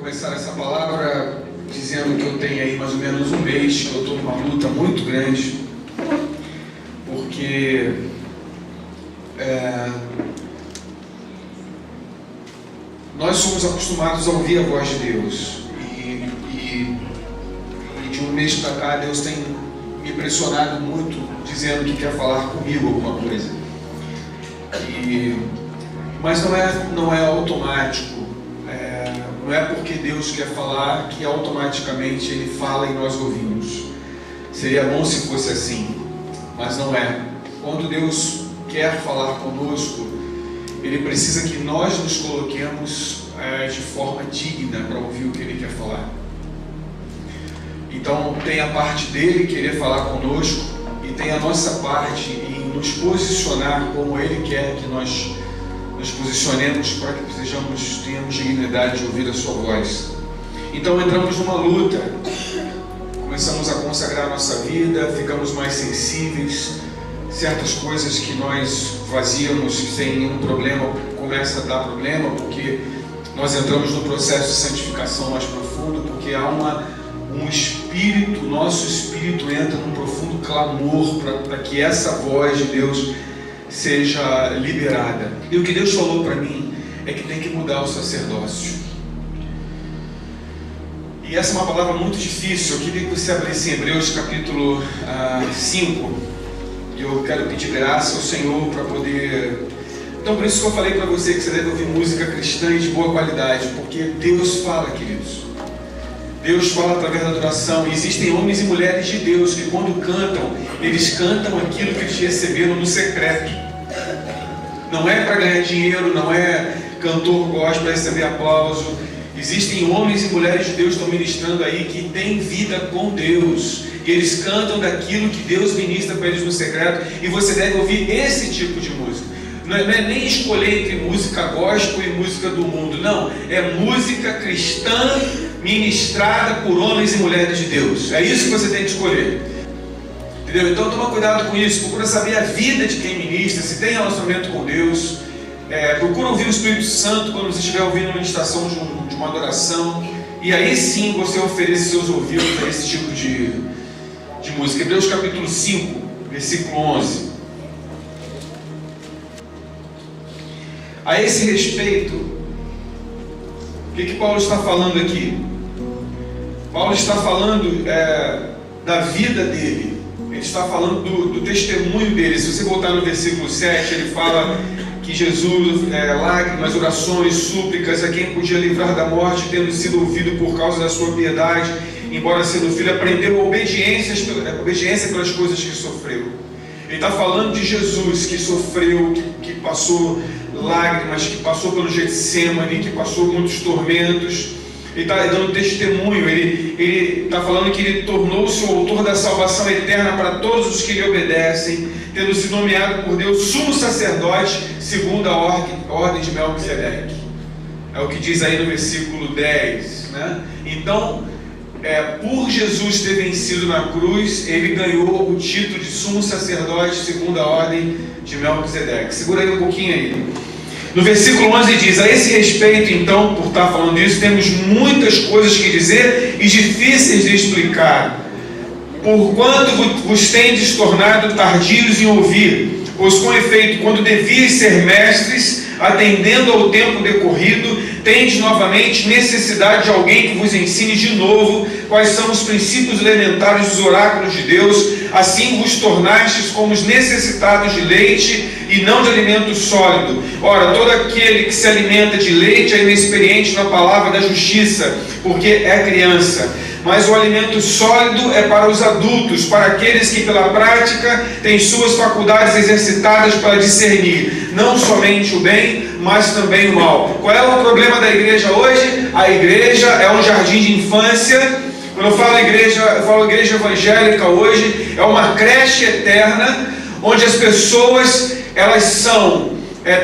começar essa palavra dizendo que eu tenho aí mais ou menos um mês que eu estou numa luta muito grande, porque nós somos acostumados a ouvir a voz de Deus e de um mês para cá Deus tem me pressionado muito, dizendo que quer falar comigo alguma coisa, mas não é automático. Não é porque Deus quer falar que automaticamente Ele fala e nós ouvimos. Seria bom se fosse assim, mas não é. Quando Deus quer falar conosco, Ele precisa que nós nos coloquemos de forma digna para ouvir o que Ele quer falar. Então tem a parte dele querer falar conosco e tem a nossa parte em nos posicionar como Ele quer que nós nos posicionemos para que tenhamos dignidade de ouvir a sua voz. Então entramos numa luta, começamos a consagrar a nossa vida, ficamos mais sensíveis, certas coisas que nós fazíamos sem nenhum problema começa a dar problema, porque nós entramos no processo de santificação mais profundo, porque há um espírito, nosso espírito entra num profundo clamor para que essa voz de Deus seja liberada. E o que Deus falou para mim é que tem que mudar o sacerdócio. E essa é uma palavra muito difícil. Eu queria que você abrisse em Hebreus capítulo 5. E eu quero pedir graça ao Senhor para poder... Então por isso que eu falei para você que você deve ouvir música cristã e de boa qualidade, porque Deus fala, queridos. Deus fala através da adoração. E existem homens e mulheres de Deus que quando cantam, eles cantam aquilo que eles receberam no secreto. Não é para ganhar dinheiro, não é cantor gospel para receber aplauso. Existem homens e mulheres de Deus que estão ministrando aí que têm vida com Deus. E eles cantam daquilo que Deus ministra para eles no secreto. E você deve ouvir esse tipo de música. Não é nem escolher entre música gospel e música do mundo. Não, é música cristã ministrada por homens e mulheres de Deus. É isso que você tem que escolher. Entendeu? Então toma cuidado com isso. Procura saber a vida de quem ministra, se tem relacionamento com Deus. Procura ouvir o Espírito Santo quando você estiver ouvindo uma ministração de uma adoração. E aí sim você oferece seus ouvidos a esse tipo de música. Hebreus capítulo 5, versículo 11. A esse respeito, o que Paulo está falando aqui? Paulo está falando da vida dele. Ele está falando do testemunho dele. Se você voltar no versículo 7, ele fala que Jesus, lágrimas, orações, súplicas, a quem podia livrar da morte, tendo sido ouvido por causa da sua piedade, embora sendo filho, aprendeu a obediência pelas coisas que sofreu. Ele está falando de Jesus que sofreu, que passou lágrimas, que passou pelo Getsemane, que passou muitos tormentos. Ele está dando testemunho. Ele está falando que ele tornou-se o autor da salvação eterna para todos os que lhe obedecem, tendo sido nomeado por Deus sumo sacerdote segundo a ordem de Melquisedeque. É o que diz aí no versículo 10, né? Então, por Jesus ter vencido na cruz, ele ganhou o título de sumo sacerdote segundo a ordem de Melquisedeque. Segura aí um pouquinho aí. No versículo 11 diz: a esse respeito, então, por estar falando disso, temos muitas coisas que dizer e difíceis de explicar, porquanto vos tendes tornado tardios em ouvir, pois com efeito, quando devias ser mestres, atendendo ao tempo decorrido, tendes novamente necessidade de alguém que vos ensine de novo quais são os princípios elementares dos oráculos de Deus. Assim vos tornastes como os necessitados de leite e não de alimento sólido. Ora, todo aquele que se alimenta de leite é inexperiente na palavra da justiça, porque é criança. Mas o alimento sólido é para os adultos, para aqueles que pela prática têm suas faculdades exercitadas para discernir não somente o bem, mas também o mal. Qual é o problema da igreja hoje? A igreja é um jardim de infância. Quando eu falo igreja evangélica hoje, é uma creche eterna, onde as pessoas elas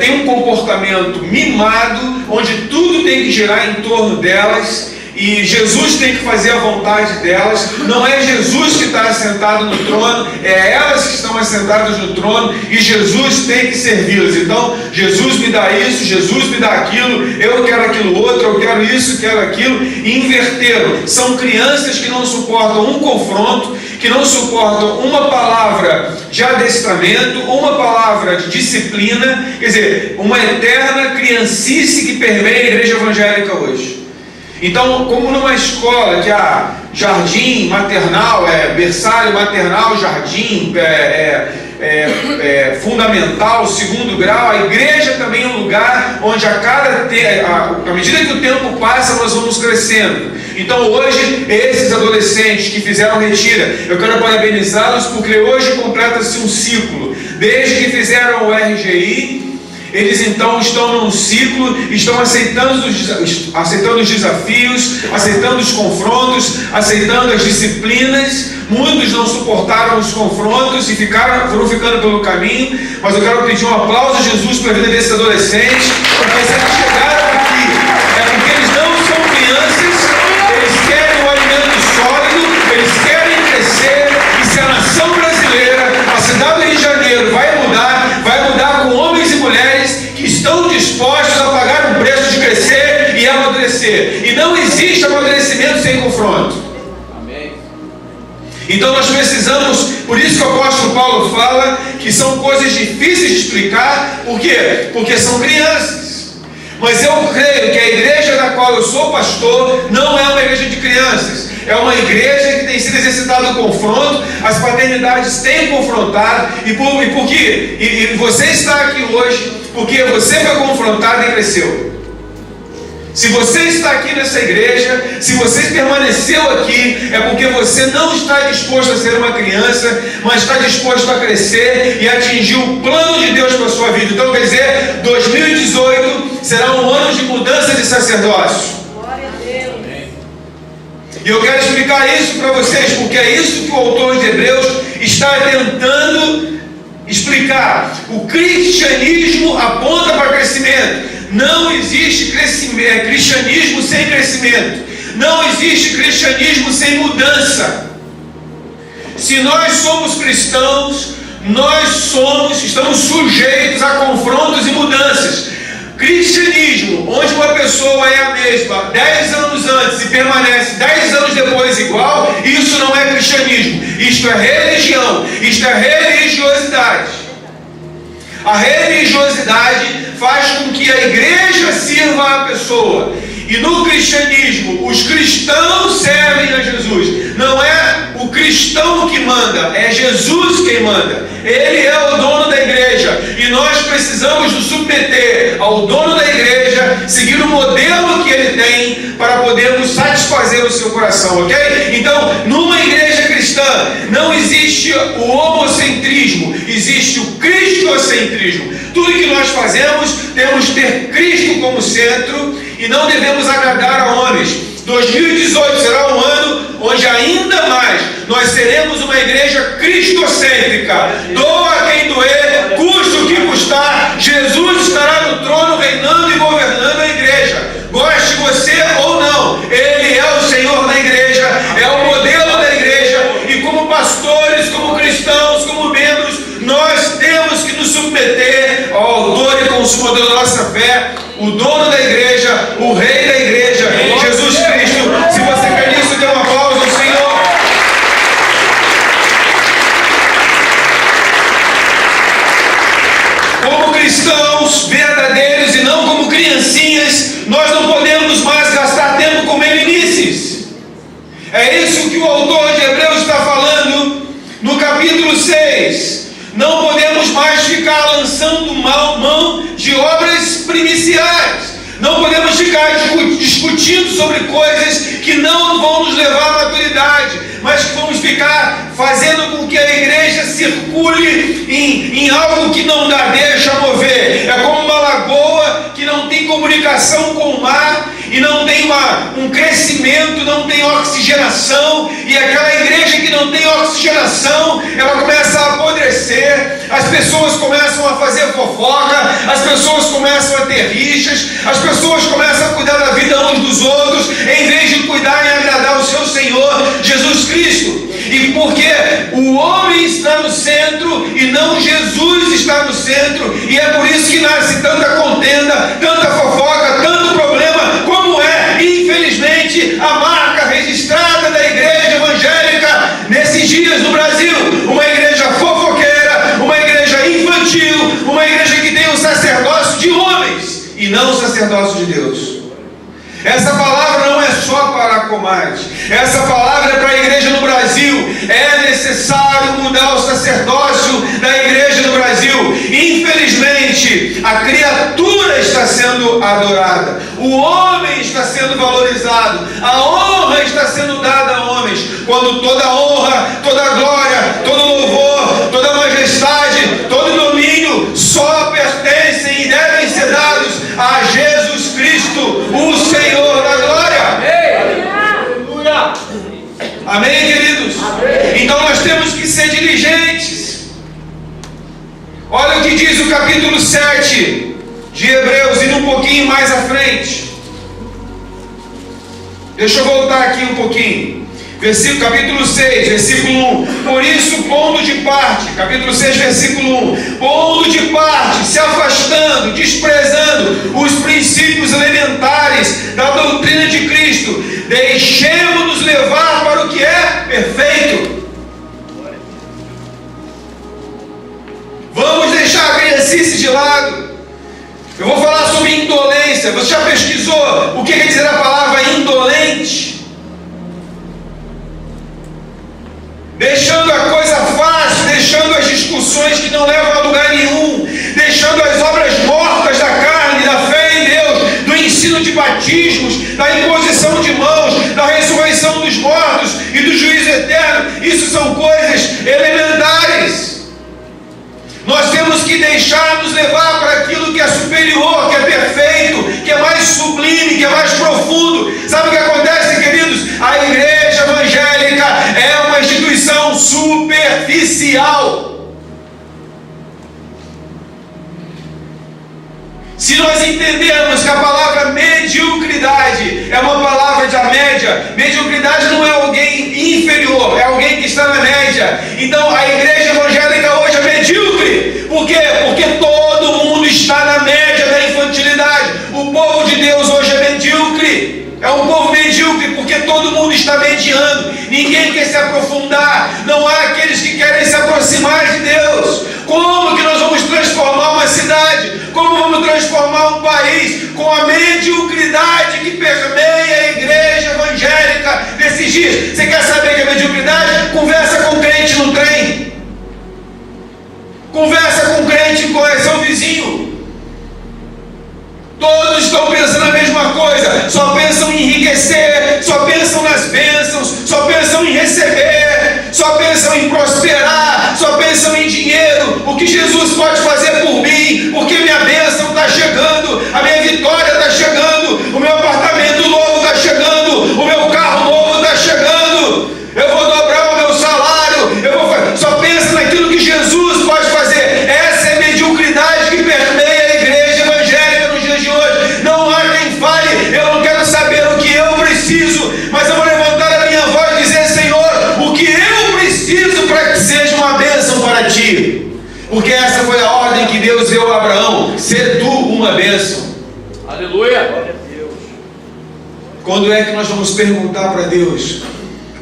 têm um comportamento mimado, onde tudo tem que girar em torno delas. e Jesus tem que fazer a vontade delas. Não é Jesus que está assentado no trono, é elas que estão assentadas no trono, e Jesus tem que servi-las. Então, Jesus me dá isso, Jesus me dá aquilo, eu quero aquilo outro, eu quero isso, quero aquilo, e inverteram. São crianças que não suportam um confronto, que não suportam uma palavra de adestramento, uma palavra de disciplina, quer dizer, uma eterna criancice que permeia a igreja evangélica hoje. Então, como numa escola que há jardim maternal, berçário maternal, jardim fundamental, segundo grau, a igreja também é um lugar onde à medida que o tempo passa, nós vamos crescendo. Então hoje, esses adolescentes que fizeram retira, eu quero parabenizá-los, porque hoje completa-se um ciclo. Desde que fizeram o RGI, eles então estão num ciclo, estão aceitando os desafios, aceitando os confrontos, aceitando as disciplinas. Muitos não suportaram os confrontos e foram ficando pelo caminho. Mas eu quero pedir um aplauso a Jesus para a vida desses adolescentes, porque se eles chegaram aqui, é porque eles não são crianças, eles querem um alimento sólido, eles querem crescer. E se a nação brasileira, a cidade do Rio de Janeiro vai mudar com homens e mulheres que estão dispostos a pagar um preço de crescer e amadurecer. E não existe amadurecimento sem confronto. Amém. Então nós precisamos, por isso que o apóstolo Paulo fala que são coisas difíceis de explicar. Por quê? Porque são crianças. Mas eu creio que a igreja da qual eu sou pastor não é uma igreja de crianças. É uma igreja que tem sido exercitado o confronto, as paternidades têm confrontado, e você está aqui hoje porque você foi confrontado e cresceu. Se você está aqui nessa igreja, se você permaneceu aqui, é porque você não está disposto a ser uma criança, mas está disposto a crescer e atingir o plano de Deus para a sua vida. Então, quer dizer, 2018 será um ano de mudança de sacerdócio. E eu quero explicar isso para vocês, porque é isso que o autor de Hebreus está tentando explicar. O cristianismo aponta para crescimento. Não existe cristianismo sem crescimento. Não existe cristianismo sem mudança. Se nós somos cristãos, estamos sujeitos a confrontos e mudanças. Cristianismo, onde uma pessoa é a mesma 10 anos antes e permanece 10 anos depois igual, isso não é cristianismo. Isto é religião, isto é religiosidade. A religiosidade faz com que a igreja sirva a pessoa. E no cristianismo, os cristãos servem a Jesus. Não é o cristão que manda, é Jesus quem manda. Ele é o dono da igreja. E nós precisamos nos submeter ao dono da igreja, seguir o modelo que ele tem, para podermos satisfazer o seu coração, ok? Então, numa igreja cristã, não existe o homocentrismo, existe o cristocentrismo. Tudo que nós fazemos, temos que ter Cristo como centro e não devemos agradar a homens. 2018 será um ano onde ainda mais nós seremos uma igreja cristocêntrica. Doa quem doer, custe o que custar, Jesus estará no trono reinando e governando a igreja. Goste você ou não, Ele é o Senhor da igreja, é o modelo da igreja. E como pastores, como cristãos, como membros, nós temos que nos submeter ao autor e consumador da nossa fé, o dono da igreja, o rei da igreja, Jesus Cristo. Se você quer isso, dê um aplauso ao Senhor. Como cristãos verdadeiros e não como criancinhas, nós não podemos mais gastar tempo com meninices. É isso que o autor de Hebreus está falando no capítulo 6. Não podemos mais ficar lançando mão de obras primiciais. Não podemos ficar discutindo sobre coisas que não vão nos levar à maturidade, mas que vamos ficar fazendo com que a igreja circule em algo que não dá, deixa mover. É como uma lagoa que não tem comunicação com o mar e não tem um crescimento, não tem oxigenação, e aquela igreja que não tem oxigenação, ela começa a apodrecer. As pessoas pessoas começam a fazer fofoca, as pessoas começam a ter rixas, as pessoas começam a cuidar da vida uns dos outros, em vez de cuidar e agradar o seu Senhor Jesus Cristo. E porque o homem está no centro e não Jesus está no centro, e é por isso que nasce tanta contenda, tanta fofoca, tanto problema, como é, infelizmente, a marca registrada da igreja evangélica nesses dias no Brasil. Uma igreja fofoqueira, uma igreja infantil, uma igreja que tem um sacerdócio de homens e não o sacerdócio de Deus. Essa palavra não é só para a Comate, essa palavra é para a igreja no Brasil. É necessário mudar o sacerdócio da igreja no Brasil. Infelizmente, a criatura está sendo adorada, o homem está sendo valorizado, a honra está sendo dada a homens, quando toda honra, toda glória, todo louvor, toda majestade, todo domínio só pertencem e devem ser dados a Jesus Cristo, o Senhor da glória. Aleluia. Amém, queridos? Amém. Então nós temos que ser diligentes. Olha o que diz o capítulo 7 de Hebreus, indo um pouquinho mais à frente. Deixa eu voltar aqui um pouquinho. Capítulo 6, versículo 1. Por isso, pondo de parte, capítulo 6, versículo 1. Pondo de parte, se afastando, desprezando os princípios elementares da doutrina de Cristo, deixemos-nos levar para o que é perfeito. Vamos deixar a criancice de lado. Eu vou falar sobre indolência. Você já pesquisou o que quer dizer a palavra indolente? Deixando a coisa fácil, deixando as discussões que não levam a lugar nenhum, deixando as obras mortas da carne, da fé em Deus, do ensino de batismos, da imposição de mãos, da ressurreição dos mortos e do juízo eterno. Isso são coisas elementares. Nós temos que deixar nos levar para aquilo que é superior, que é perfeito, que é mais sublime, que é mais profundo. Sabe o que acontece, queridos? A igreja evangélica é uma instituição superficial. Se nós entendermos que a palavra mediocridade é uma palavra de a média, mediocridade não é alguém inferior, é alguém que está na média. Então a igreja evangélica hoje é medíocre. Por quê? Porque todo mundo está na média da infantilidade. O povo de Deus hoje é medíocre. É um povo medíocre porque todo mundo está mediando. Ninguém quer se aprofundar. Não há aqueles que querem se aproximar de Deus. Como que nós vamos transformar uma cidade? Como vamos transformar um país com a mediocridade que permeia a igreja evangélica desses dias? Você quer saber que é mediocridade? Conversa com crente no trem. Conversa com crente com seu vizinho. Todos estão pensando a mesma coisa, só pensam em enriquecer, só pensam nas bênçãos, só pensam em receber, só pensam em prosperar, só pensam em dinheiro. O que Jesus pode fazer por mim? Porque minha bênção está chegando, a minha vitória está chegando, o meu apartamento novo está chegando, o meu carro novo está chegando, eu vou dobrar o meu salário, só pensa naquilo que Jesus pode fazer. Essa é a mediocridade que permeia a igreja evangélica nos dias de hoje. Não há quem fale, eu não quero saber o que eu preciso, mas eu vou levantar a minha voz e dizer: Senhor, o que eu preciso para que seja uma bênção para ti. Porque essa foi a ordem que Deus deu a Abraão: ser tu uma bênção. Aleluia. Quando é que nós vamos perguntar para Deus: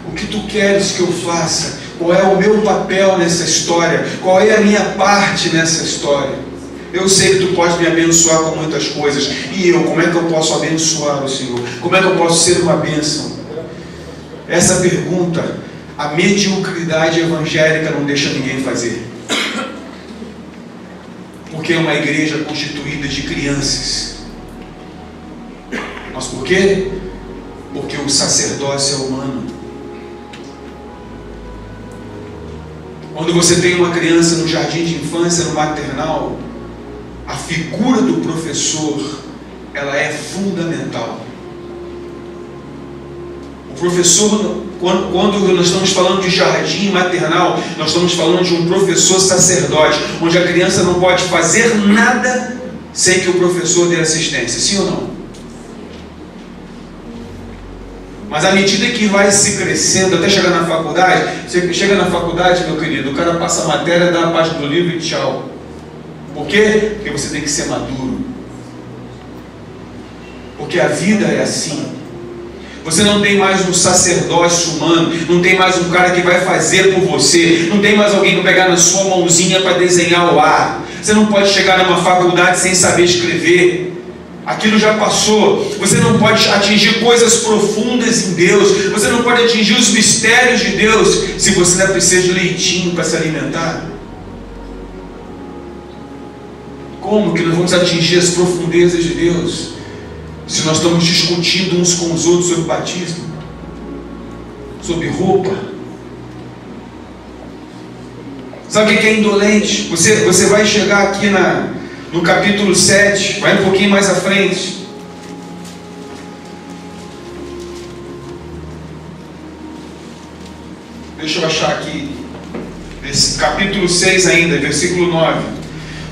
o que tu queres que eu faça? Qual é o meu papel nessa história? Qual é a minha parte nessa história? Eu sei que tu pode me abençoar com muitas coisas. E eu, como é que eu posso abençoar o Senhor? Como é que eu posso ser uma bênção? Essa pergunta, a mediocridade evangélica não deixa ninguém fazer. Porque é uma igreja constituída de crianças. Mas por quê? Porque o sacerdócio é humano. Quando você tem uma criança no jardim de infância, no maternal, a figura do professor, ela é fundamental. O professor quando nós estamos falando de jardim maternal, nós estamos falando de um professor sacerdote, onde a criança não pode fazer nada sem que o professor dê assistência, sim ou não? Mas à medida que vai se crescendo, até chegar na faculdade, você chega na faculdade, meu querido, o cara passa a matéria, dá a página do livro e tchau. Por quê? Porque você tem que ser maduro. Porque a vida é assim. Você não tem mais um sacerdócio humano, não tem mais um cara que vai fazer por você, não tem mais alguém que vai pegar na sua mãozinha para desenhar o ar. Você não pode chegar numa faculdade sem saber escrever. Aquilo já passou. Você não pode atingir coisas profundas em Deus. Você não pode atingir os mistérios de Deus se você ainda precisa de leitinho para se alimentar. Como que nós vamos atingir as profundezas de Deus se nós estamos discutindo uns com os outros sobre batismo, sobre roupa? Sabe o que é indolente? Você vai chegar aqui no capítulo 7, vai um pouquinho mais à frente. Deixa eu achar aqui, nesse capítulo 6 ainda, versículo 9.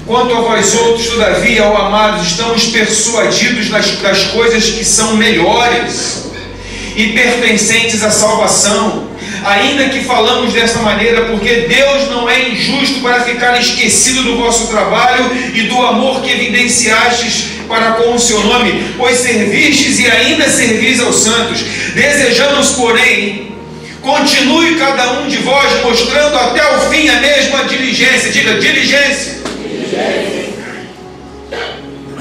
Quanto a vós outros, todavia, ó amados, estamos persuadidos das coisas que são melhores e pertencentes à salvação, ainda que falamos desta maneira, porque Deus não é injusto para ficar esquecido do vosso trabalho e do amor que evidenciastes para com o seu nome, pois servistes e ainda servis aos santos. Desejamos, porém, continue cada um de vós mostrando até o fim a mesma diligência. Diga, diligência.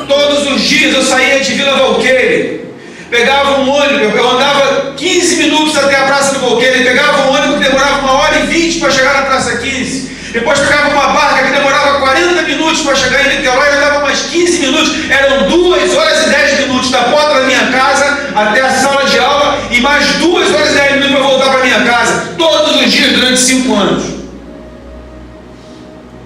Todos os dias eu saía de Vila Valqueire, pegava um ônibus, eu andava 15 minutos até a Praça do Valqueire, pegava um ônibus que demorava 1h20 para chegar na Praça 15, depois pegava uma barca que demorava 40 minutos para chegar em Niterói, eu dava mais 15 minutos, eram 2 horas e 10 minutos da porta da minha casa até a sala de aula, e mais 2 horas e 10 minutos para voltar para minha casa, todos os dias durante 5 anos.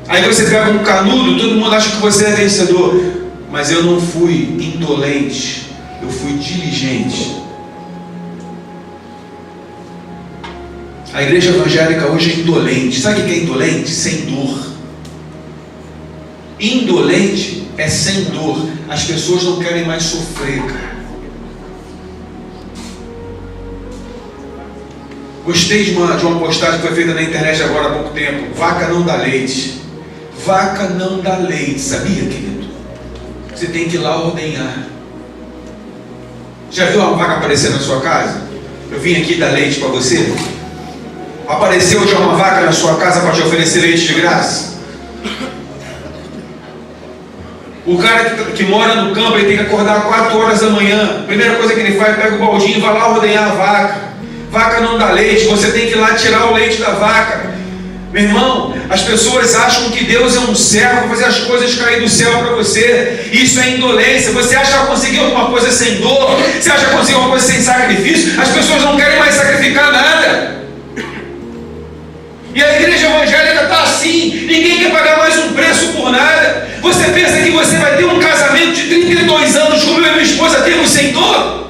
Aí você pega um canudo, todo mundo acha que você é vencedor, mas eu não fui indolente, eu fui diligente. A igreja evangélica hoje é indolente. Sabe o que é indolente? Sem dor. Indolente é sem dor. As pessoas não querem mais sofrer, cara. Gostei de uma postagem que foi feita na internet agora há pouco tempo. Vaca não dá leite. Vaca não dá leite, sabia, querido? Você tem que ir lá ordenhar. Já viu uma vaca aparecer na sua casa? Eu vim aqui dar leite para você. Apareceu já uma vaca na sua casa para te oferecer leite de graça? O cara que mora no campo, ele tem que acordar 4 horas da manhã. Primeira coisa que ele faz, pega o baldinho e vai lá ordenhar a vaca. Vaca não dá leite, você tem que ir lá tirar o leite da vaca. Meu irmão, as pessoas acham que Deus é um servo para fazer as coisas cair do céu para você. Isso é indolência. Você acha que vai conseguir alguma coisa sem dor? Você acha que vai conseguir alguma coisa sem sacrifício? As pessoas não querem mais sacrificar nada. E a igreja evangélica está assim. Ninguém quer pagar mais um preço por nada. Você pensa que você vai ter um casamento de 32 anos como eu e minha esposa temos sem dor?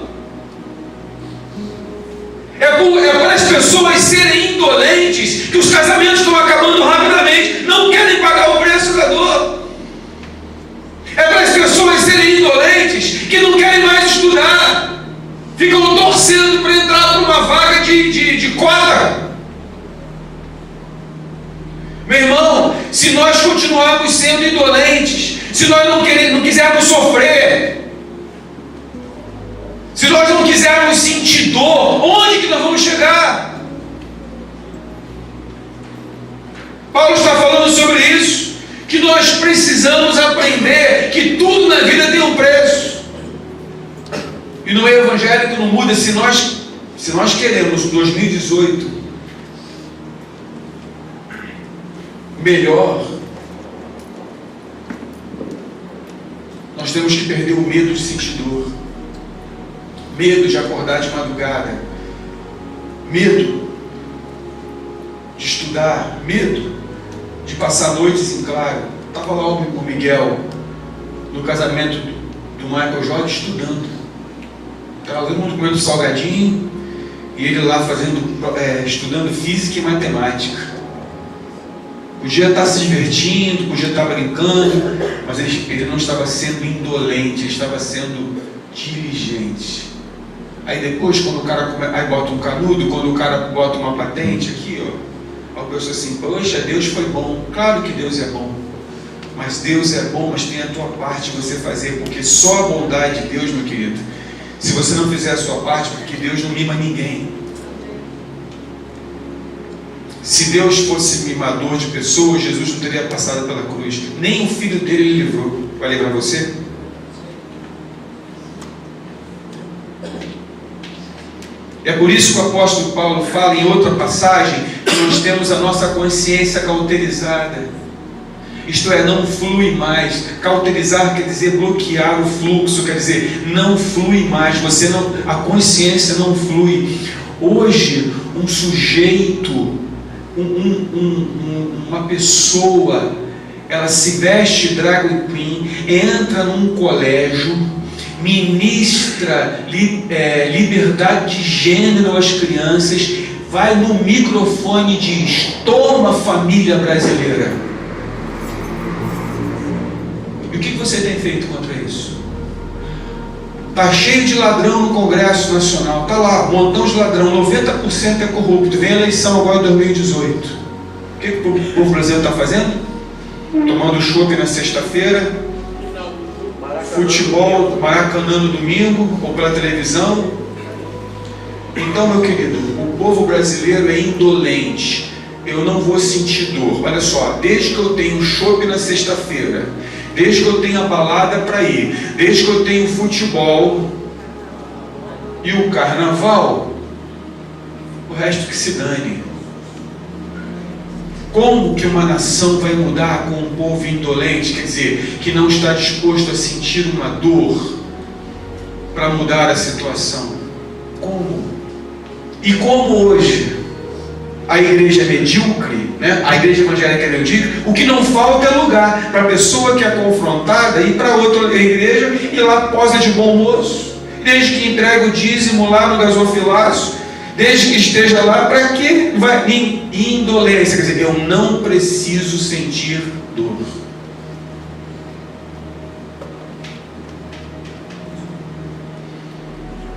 É por as pessoas serem indolentes que os casamentos estão acabando rapidamente. Não querem pagar o preço da dor. É para as pessoas serem indolentes que não querem mais estudar. Ficam torcendo para entrar para uma vaga de cota. Meu irmão, se nós continuarmos sendo indolentes, se nós não quisermos sofrer, se nós não quisermos sentir dor, onde que nós vamos chegar? Paulo está falando sobre isso, que nós precisamos aprender que tudo na vida tem um preço. E no meio evangélico não muda. Se nós queremos 2018 melhor, nós temos que perder o medo de sentir dor. Medo de acordar de madrugada, medo de estudar, medo de passar noites em claro. Estava lá o Miguel no casamento do Michael Jordan estudando. Estava todo mundo comendo salgadinho E ele lá estudando física e matemática. Podia estar se divertindo, podia estar brincando, mas ele não estava sendo indolente, ele estava sendo diligente. Aí depois, quando o cara aí bota um canudo, quando o cara bota uma patente aqui, ó, a pessoa assim, poxa, Deus foi bom. Claro que Deus é bom, mas Deus é bom, mas tem a tua parte você fazer, porque só a bondade de Deus, meu querido, se você não fizer a sua parte, porque Deus não mima ninguém. Se Deus fosse mimador de pessoas, Jesus não teria passado pela cruz. Nem o filho dele ele livrou. Vai livrar você? É por isso que o apóstolo Paulo fala em outra passagem que nós temos a nossa consciência cauterizada. Isto é, não flui mais. Cauterizar quer dizer bloquear o fluxo, quer dizer, não flui mais. A consciência não flui. Hoje, um sujeito, uma pessoa, ela se veste drag queen, entra num colégio, ministra liberdade de gênero às crianças, vai no microfone e diz: toma, família brasileira. E o que você tem feito contra isso? Está cheio de ladrão no Congresso Nacional, está lá, um montão de ladrão, 90% é corrupto. Vem a eleição agora em 2018. O que o povo brasileiro está fazendo? Tomando chopp na sexta-feira, futebol, Maracanã no domingo, ou pela televisão. Então, meu querido, o povo brasileiro é indolente. Eu não vou sentir dor. Olha só, desde que eu tenho chopp na sexta-feira, desde que eu tenho a balada para ir, desde que eu tenho futebol e o carnaval, o resto que se dane. Como que uma nação vai mudar com um povo indolente, quer dizer, que não está disposto a sentir uma dor para mudar a situação? Como? E como hoje a igreja é medíocre, né? A igreja evangélica é medíocre, o que não falta é lugar para a pessoa que é confrontada ir para outra igreja e lá posa de bom moço, desde que entrega o dízimo lá no gasofilaço, desde que esteja lá, para que vai indolência, quer dizer, eu não preciso sentir dor.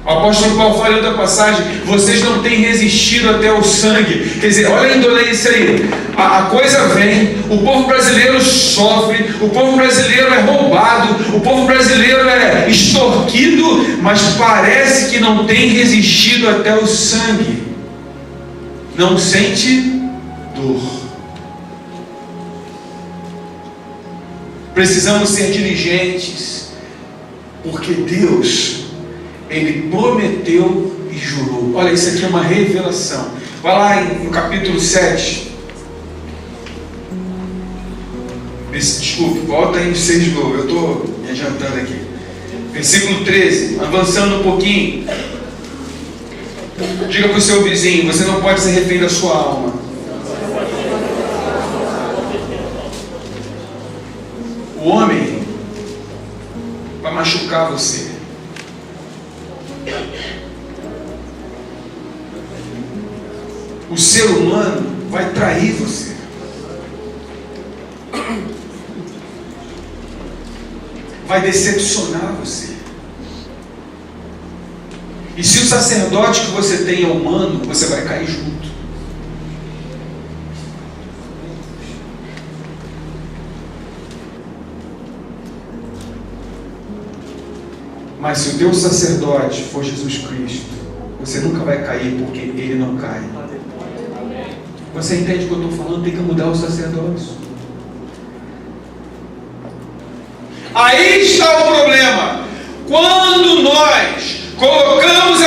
O apóstolo Paulo fala em outra passagem: vocês não têm resistido até o sangue. Quer dizer, olha a indolência aí. A coisa vem, o povo brasileiro sofre, o povo brasileiro é roubado, o povo brasileiro é extorquido, mas parece que não tem resistido até o sangue. Não sente dor. Precisamos ser diligentes, porque Deus, Ele prometeu e jurou. Olha, isso aqui é uma revelação. Vai lá no capítulo 7. Desculpe, volta aí no 6 de novo. Eu estou me adiantando aqui. Versículo 13, avançando um pouquinho. Diga para o seu vizinho: você não pode ser refém da sua alma. O homem vai machucar você. O ser humano vai trair você. Vai decepcionar você. E se o sacerdote que você tem é humano, você vai cair junto. Mas se o teu sacerdote for Jesus Cristo, você nunca vai cair, porque Ele não cai. Você entende o que eu estou falando? Tem que mudar o sacerdócio. Aí está o problema. Quando nós colocamos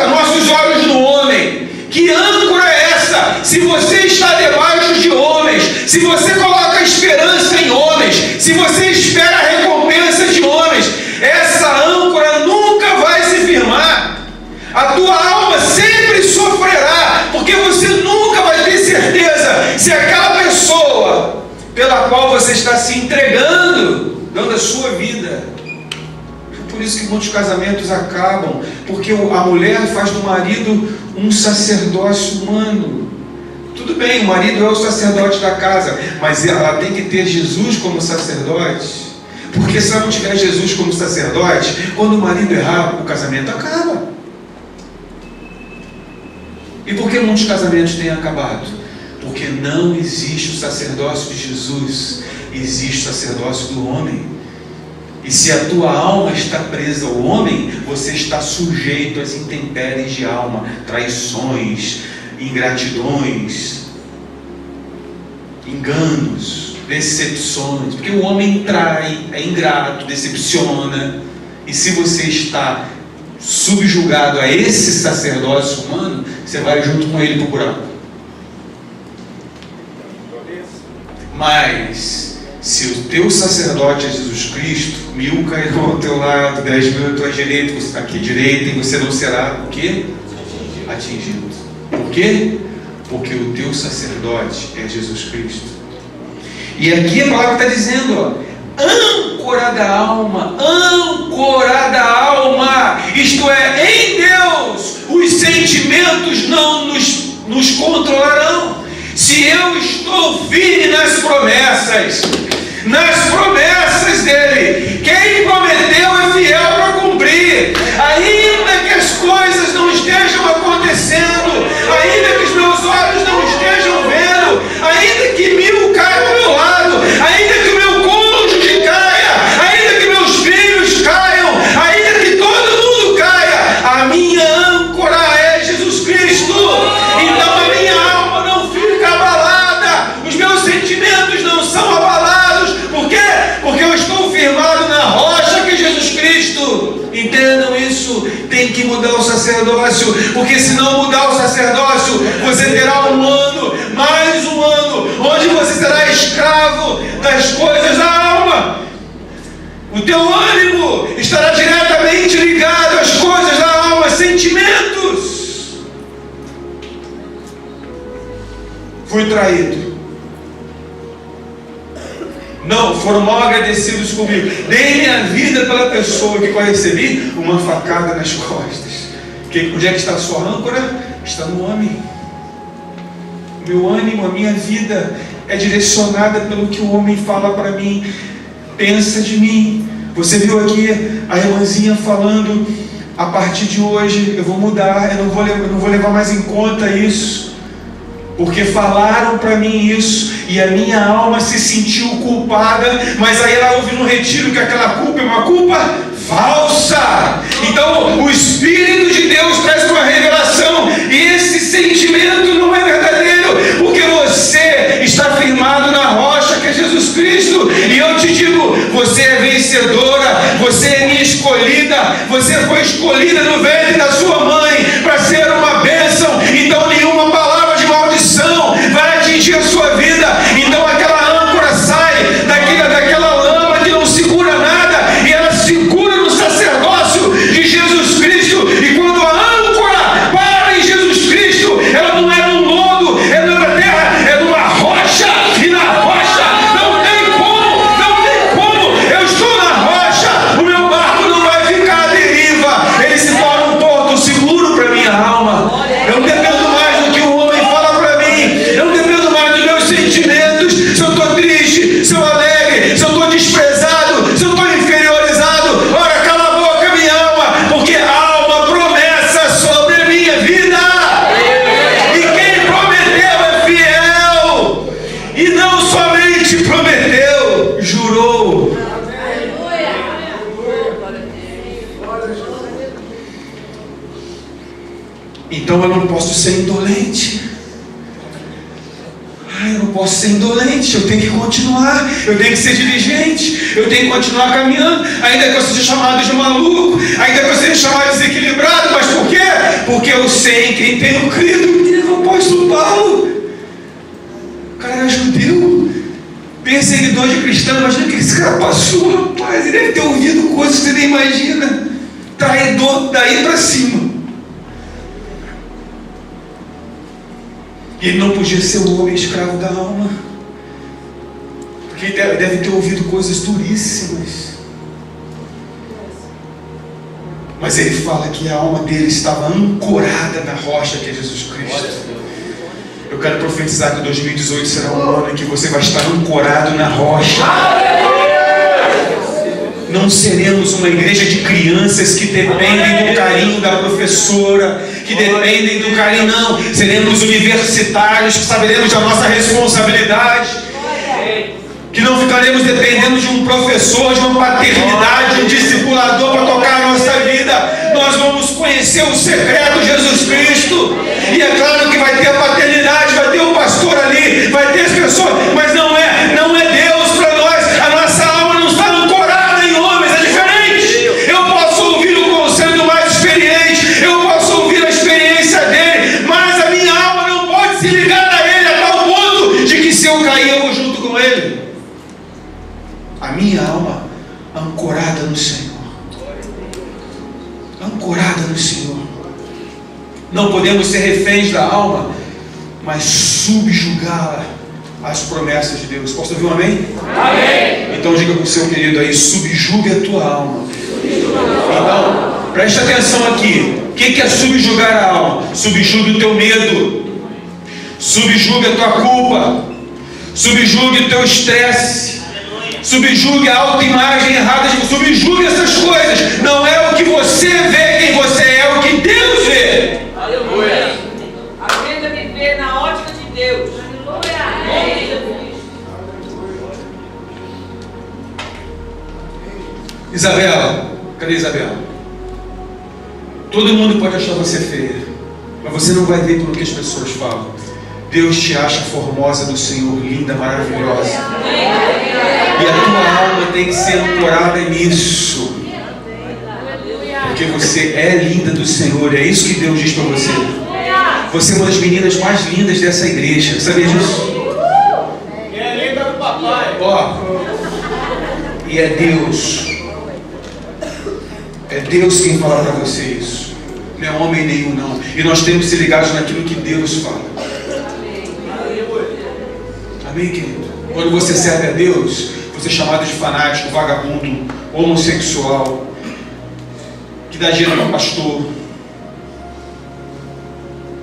nossos olhos no homem, que âncora é essa? Se você está debaixo de homens, se você coloca esperança em homens, se você espera a recompensa de homens, essa âncora nunca vai se firmar. A tua alma sempre sofrerá, porque você nunca vai ter certeza se aquela pessoa pela qual você está se entregando, dando a sua vida, Por isso que muitos casamentos acabam, porque a mulher faz do marido um sacerdócio humano. Tudo bem, o marido é o sacerdote da casa, mas ela tem que ter Jesus como sacerdote, porque se ela não tiver Jesus como sacerdote, quando o marido errar, o casamento acaba. E por que muitos casamentos têm acabado? Porque não existe o sacerdócio de Jesus, existe o sacerdócio do homem. E se a tua alma está presa ao homem, você está sujeito às intempéries de alma, traições, ingratidões, enganos, decepções, porque o homem trai, é ingrato, decepciona. E se você está subjugado a esse sacerdócio humano, você vai junto com ele para o buraco. Mas se o teu sacerdote é Jesus Cristo, 1000 cairão ao teu lado, 10.000 à tua direita, você está aqui direita, e você não será o quê? Atingido. Por quê? Porque o teu sacerdote é Jesus Cristo. E aqui a palavra está dizendo, ó, âncora da alma, isto é, em Deus os sentimentos não nos controlarão. Se eu estou firme nas promessas dele, quem prometeu é fiel para cumprir. Ainda que as coisas não estejam acontecendo, ainda que os meus olhos não estejam vendo, ainda que 1000 caiam ao meu lado, ainda que o meu cônjuge caia, ainda que meus filhos caiam, ainda que todo mundo caia, a minha âncora é Jesus Cristo. Então a minha alma não fica abalada, os meus sentimentos não são abalados. Por quê? Porque eu estou firmado na rocha que é Jesus Cristo. Entendam isso. Tem que mudar o sacerdócio, porque se não mudar o sacerdócio, você terá um ano, mais um ano, onde você será escravo das coisas da alma. O teu ânimo estará diretamente ligado às coisas da alma, sentimentos. Fui traído. Não, foram mal agradecidos comigo. Dei minha vida pela pessoa que eu recebi uma facada nas costas. Onde é que está a sua âncora? Está no homem. O meu ânimo, a minha vida é direcionada pelo que o homem fala para mim, pensa de mim. Você viu aqui a irmãzinha falando, a partir de hoje eu vou mudar, eu não vou levar mais em conta isso, porque falaram para mim isso, e a minha alma se sentiu culpada, mas aí ela ouve no retiro que aquela culpa é uma culpa falsa. Então o Espírito de Deus traz uma revelação, e esse sentimento não é verdadeiro, porque você está firmado na rocha que é Jesus Cristo. E eu te digo, você é vencedora, você é minha escolhida, você foi escolhida no ventre da sua mãe para ser uma bênção. Então nenhuma palavra de maldição vai atingir a sua vida. Então aquela âncora sai daquela lama que não segura nada, e ela segura no sacerdócio de Jesus Cristo. E quando a âncora para em Jesus Cristo, ela não é num lodo, é na terra, é numa rocha. E na rocha não tem como, eu estou na rocha, o meu barco não vai ficar à deriva, ele se torna um porto seguro para minha alma. Eu não dependo mais do que o homem fala para mim, eu não dependo mais dos meus sentimentos, se eu estou triste, se eu alegre, se eu estou desprezado, se eu estou inferiorizado. Ora, cala a boca, minha alma, porque há uma promessa sobre a minha vida, e quem prometeu é fiel, e não somente prometeu, jurou. Então eu não posso ser indolente. Eu não posso ser indolente, eu tenho que continuar, eu tenho que ser diligente, eu tenho que continuar caminhando, ainda que eu seja chamado de maluco, ainda que eu seja chamado de desequilibrado. Mas por quê? Porque eu sei em quem tenho crido. Diz o apóstolo Paulo, o cara era judeu, perseguidor de cristão. Imagina o que esse cara passou, rapaz. Ele deve ter ouvido coisas que você nem imagina. Traidor daí para cima. Ele não podia ser o homem escravo da alma, porque ele deve ter ouvido coisas duríssimas. Mas ele fala que a alma dele estava ancorada na rocha que é Jesus Cristo. Eu quero profetizar que 2018 será um ano em que você vai estar ancorado na rocha. Não seremos uma igreja de crianças que dependem do carinho da professora, que dependem do carinho, não. Seremos universitários que saberemos da nossa responsabilidade, que não ficaremos dependendo de um professor, de uma paternidade, de um discipulador para tocar a nossa vida. Nós vamos conhecer o secreto de Jesus Cristo. E é claro que vai ter a paternidade, vai ter o pastor ali, vai ter as pessoas, mas não é Deus para nós. A nossa alma não está ancorada em homens, é diferente. Eu posso ouvir o conselho do mais experiente, eu posso ouvir a experiência dele, mas a minha alma não pode se ligar a ele a tal ponto de que se eu cair eu vou junto com ele. A minha alma ancorada no Senhor. Ancorada no Senhor. Não podemos ser reféns da alma, mas subjugá-la às promessas de Deus. Posso ouvir um amém? Amém! Então diga para o seu querido aí, subjugue a tua alma. Então, preste atenção aqui. O que é subjugar a alma? Subjugue o teu medo. Subjugue a tua culpa. Subjugue o teu estresse. Subjugue a autoimagem errada. Subjugue essas coisas. Não é o que você vê quem você é, é o que Deus vê. Aleluia. Aprenda a viver na ótica de Deus. Aleluia. Isabela, cadê Isabela? Todo mundo pode achar você feia, mas você não vai ver pelo que as pessoas falam. Deus te acha formosa do Senhor, linda, maravilhosa. E a tua alma tem que ser ancorada nisso. Porque você é linda do Senhor, é isso que Deus diz para você. Você é uma das meninas mais lindas dessa igreja, sabia disso? É linda do papai. Ó, e é Deus. É Deus quem fala para você isso. Não é homem nenhum, não. E nós temos que ser ligados naquilo que Deus fala. Amém, querido? Quando você serve a Deus, você é chamado de fanático, vagabundo, homossexual, que dá dinheiro para pastor.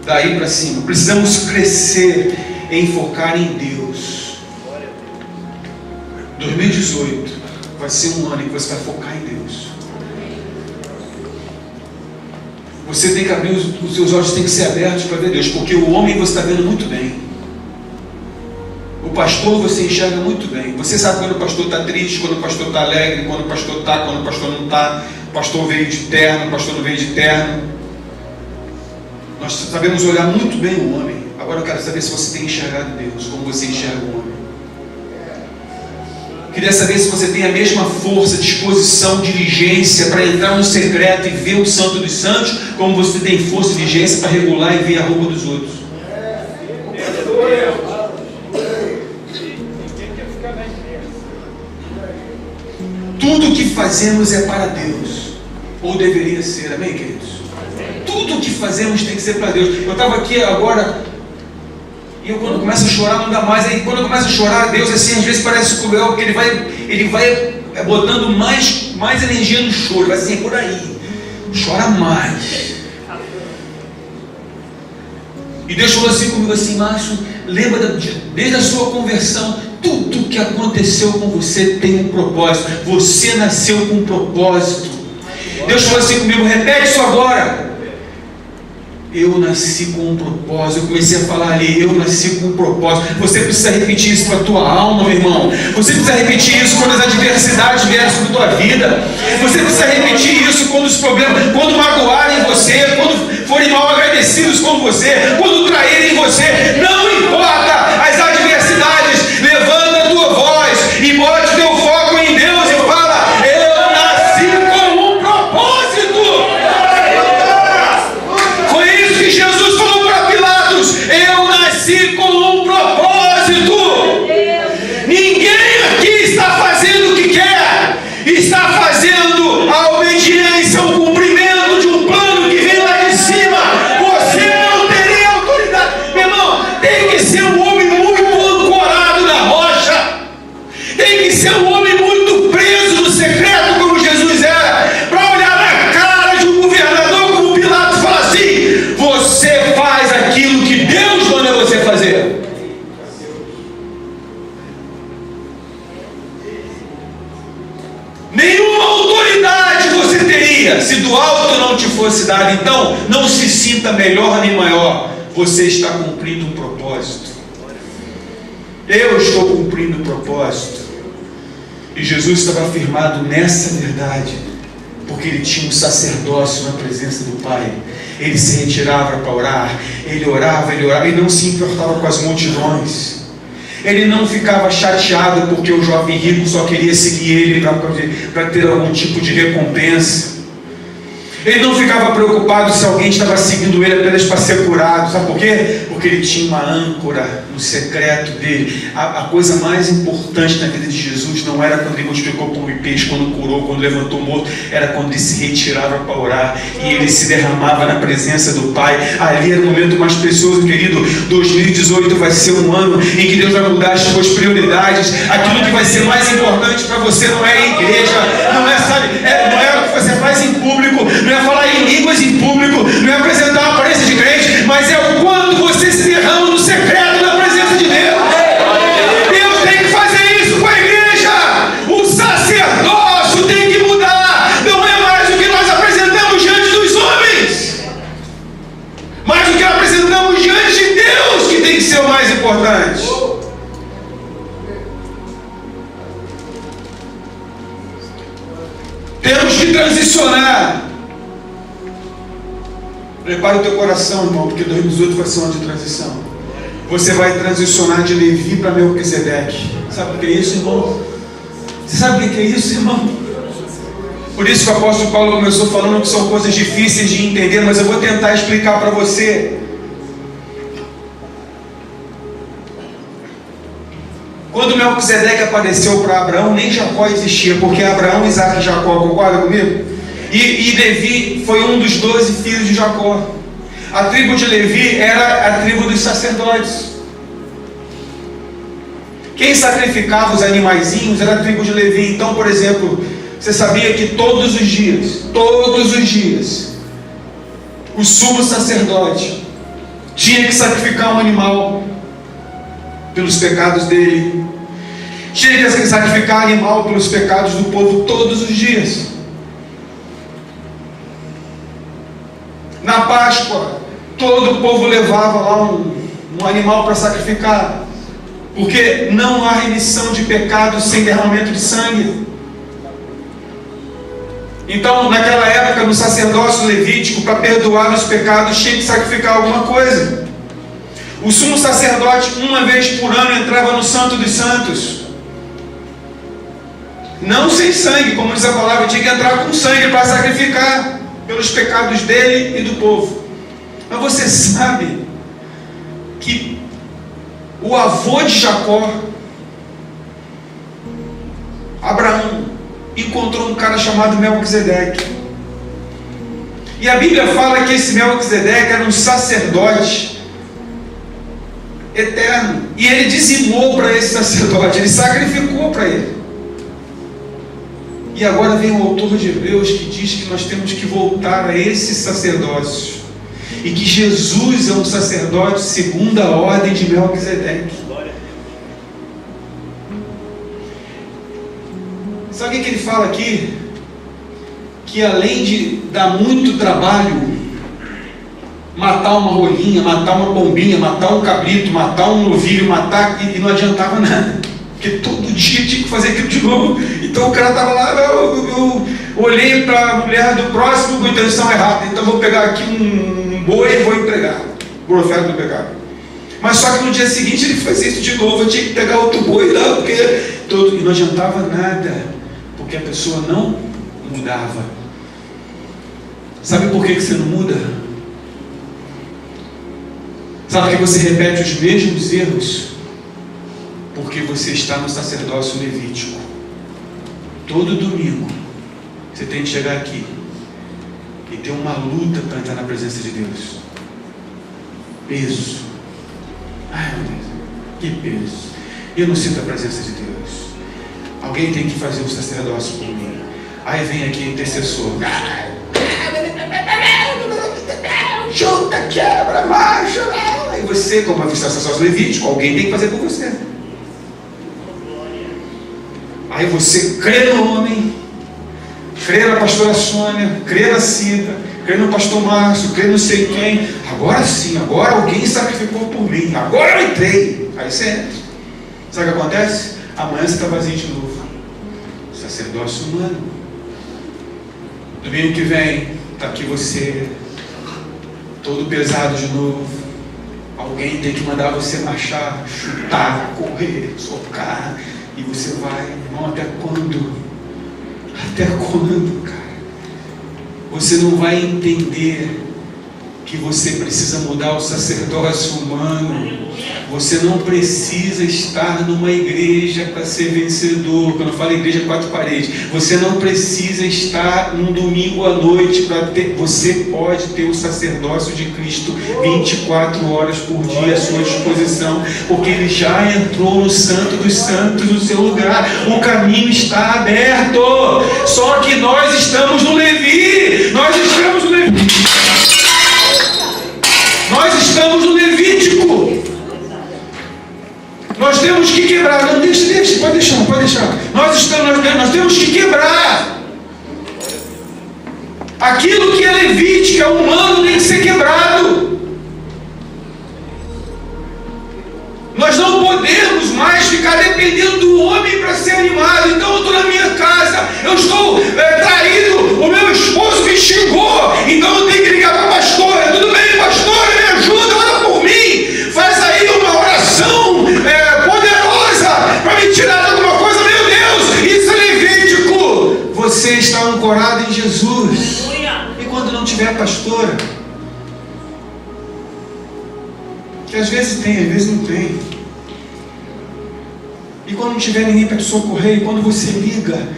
Daí para cima. Precisamos crescer em focar em Deus. 2018 vai ser um ano em que você vai focar em Deus. Você tem que abrir os seus olhos, tem que ser abertos para ver Deus, porque o homem você está vendo muito bem. O pastor você enxerga muito bem. Você sabe quando o pastor está triste, quando o pastor está alegre, quando o pastor está, quando o pastor não está. O pastor veio de terno, o pastor não veio de terno. Nós sabemos olhar muito bem o homem. Agora eu quero saber se você tem enxergado Deus, como você enxerga o homem. Queria saber se você tem a mesma força, disposição, diligência para entrar no secreto e ver o Santo dos Santos, como você tem força e diligência para regular e ver a roupa dos outros. Tudo que fazemos é para Deus, ou deveria ser, amém, queridos? Tudo que fazemos tem que ser para Deus. Eu estava aqui agora, e eu quando começo a chorar não dá mais. Aí quando eu começo a chorar, Deus assim, às vezes parece cruel, porque Ele vai botando mais energia no choro, vai assim, por aí, chora mais. E Deus falou assim comigo assim, Márcio, lembra desde a sua conversão, tudo que aconteceu com você tem um propósito. Você nasceu com um propósito. Deus falou assim comigo, repete isso agora. Eu nasci com um propósito. Eu comecei a falar ali, eu nasci com um propósito. Você precisa repetir isso para a tua alma, meu irmão. Você precisa repetir isso quando as adversidades vierem sobre a tua vida. Você precisa repetir isso quando os problemas, quando magoarem você, quando forem mal agradecidos com você, quando traírem você. Não importa as adversidades, levanta a tua voz e bote teu foco em Deus e fala, eu nasci com um propósito. Foi isso que Jesus falou para Pilatos, eu nasci com um propósito. Ninguém aqui está fazendo o que quer, está fazendo a obediência, o cumprimento de um plano que vem lá de cima. Você não teria autoridade, meu irmão. Tem que ser um homem muito ancorado na rocha. teria se do alto não te fosse dado. Então, não se sinta melhor nem maior. Você está cumprindo um propósito. Eu estou cumprindo um propósito. E Jesus estava afirmado nessa verdade, porque ele tinha um sacerdócio na presença do Pai. Ele se retirava para orar, ele orava, e não se importava com as multidões. Ele não ficava chateado porque o jovem rico só queria seguir ele para ter algum tipo de recompensa. Ele não ficava preocupado se alguém estava seguindo ele apenas para ser curado. Sabe por quê? Porque ele tinha uma âncora no secreto dele. A coisa mais importante na vida de Jesus não era quando ele multiplicou pão e peixe, quando curou, quando levantou o morto. Era quando ele se retirava para orar e ele se derramava na presença do Pai. Ali era o momento mais precioso, querido. 2018 vai ser um ano em que Deus vai mudar as suas prioridades. Aquilo que vai ser mais importante para você não é a igreja, não é, sabe, não é o que você faz em público, não é falar em línguas em público, não é apresentar uma aparência de crente, mas é o quanto você se derrama no secreto da presença de Deus. Deus tem que fazer isso com a igreja. O sacerdócio tem que mudar. Não é mais o que nós apresentamos diante dos homens, mas o que apresentamos diante de Deus que tem que ser o mais importante. Temos que transicionar. Prepara o teu coração, irmão, porque 2018 vai ser um ano de transição. Você vai transicionar de Levi para Melquisedeque. Sabe o que é isso, irmão? Você sabe o que é isso, irmão? Por isso que o apóstolo Paulo começou falando que são coisas difíceis de entender, mas eu vou tentar explicar para você. Quando Melquisedeque apareceu para Abraão, nem Jacó existia, porque Abraão, Isaac e Jacó, concorda comigo? E Levi foi um dos 12 filhos de Jacó. A tribo de Levi era a tribo dos sacerdotes. Quem sacrificava os animaizinhos era a tribo de Levi. Então, por exemplo, você sabia que todos os dias, o sumo sacerdote tinha que sacrificar um animal pelos pecados dele, tinha que sacrificar animal pelos pecados do povo todos os dias. Na Páscoa, todo o povo levava lá um animal para sacrificar, porque não há remissão de pecados sem derramamento de sangue. Então, naquela época, no sacerdócio levítico, para perdoar os pecados, tinha que sacrificar alguma coisa. O sumo sacerdote, uma vez por ano, entrava no Santo dos Santos. Não sem sangue, como diz a palavra, tinha que entrar com sangue para sacrificar pelos pecados dele e do povo. Mas você sabe que o avô de Jacó, Abraão, encontrou um cara chamado Melquisedeque. E a Bíblia fala que esse Melquisedeque era um sacerdote eterno. E ele dizimou para esse sacerdote, ele sacrificou para ele. E agora vem o autor de Hebreus que diz que nós temos que voltar a esse sacerdócio. E que Jesus é um sacerdote segundo a ordem de Melquisedeque. Sabe o que ele fala aqui? Que além de dar muito trabalho, matar uma rolinha, matar uma pombinha, matar um cabrito, matar um novilho, e não adiantava nada. Porque todo dia tinha que fazer aquilo de novo. Então o cara estava lá, eu olhei para a mulher do próximo com intenção errada. Então vou pegar aqui um boi e vou entregar por oferta do pecado. Mas só que no dia seguinte ele fazia isso de novo. Eu tinha que pegar outro boi lá, e não adiantava nada, porque a pessoa não mudava. Sabe por que você não muda? Sabe que você repete os mesmos erros? Porque você está no sacerdócio levítico. Todo domingo você tem que chegar aqui e ter uma luta para entrar na presença de Deus. Peso. Ai meu Deus, que peso. Eu não sinto a presença de Deus. Alguém tem que fazer o sacerdócio por mim. Aí vem aqui o intercessor. Junta, quebra, marcha. Aí você, como é sacerdócio levítico, alguém tem que fazer por você. Aí você crê no homem, crê na pastora Sônia, crê na Cida, crê no pastor Márcio, crê não sei quem. Agora sim, agora alguém sacrificou por mim, agora eu entrei. Aí você entra. Sabe o que acontece? Amanhã você está vazio de novo. Sacerdócio humano. Domingo que vem, está aqui você, todo pesado de novo. Alguém tem que mandar você marchar, chutar, correr, socar. E você vai, irmão, até quando? Até quando, cara? Você não vai entender que você precisa mudar o sacerdócio humano. Você não precisa estar numa igreja para ser vencedor. Quando eu falo igreja, 4 paredes. Você não precisa estar num domingo à noite para ter. Você pode ter o sacerdócio de Cristo 24 horas por dia à sua disposição, porque Ele já entrou no Santo dos Santos no seu lugar. O caminho está aberto. Só que nós estamos no Levi. Nós estamos no Levi. Nós estamos no Levítico. Nós temos que quebrar. Não, deixa, pode deixar. Nós temos que quebrar. Aquilo que é levítico, é humano, tem que ser quebrado. Nós não podemos mais ficar dependendo do homem para ser animado. Então eu estou na minha casa, eu estou traído, o meu esposo me xingou, então eu tenho que ligar para a pastora. Tudo bem, pastora, me ajuda, ora por mim. Faz aí uma oração poderosa para me tirar de alguma coisa. Meu Deus, isso é levítico. Você está ancorado em Jesus. E quando não tiver pastora, que às vezes tem, às vezes não tem. E quando não tiver ninguém para te socorrer, e quando você liga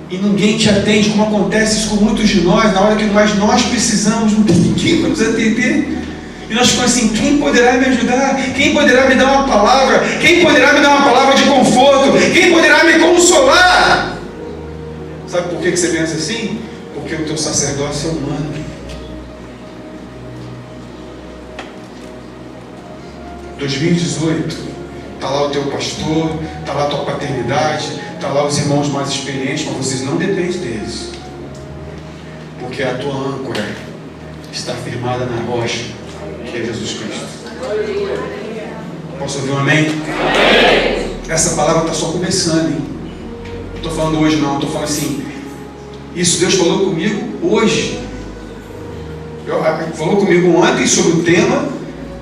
e ninguém te atende, como acontece isso com muitos de nós, na hora que nós precisamos, não tem ninguém para nos atender. E nós ficamos assim: quem poderá me ajudar? Quem poderá me dar uma palavra? Quem poderá me dar uma palavra de conforto? Quem poderá me consolar? Sabe por que você pensa assim? Porque o teu sacerdócio é humano. Em 2018, está lá o teu pastor, está lá a tua paternidade, está lá os irmãos mais experientes, mas vocês não dependem deles. Porque a tua âncora está firmada na rocha, que é Jesus Cristo. Posso ouvir um amém? Essa palavra está só começando, hein? Não estou falando hoje não, estou falando assim, isso Deus falou comigo hoje. Falou comigo ontem sobre o tema,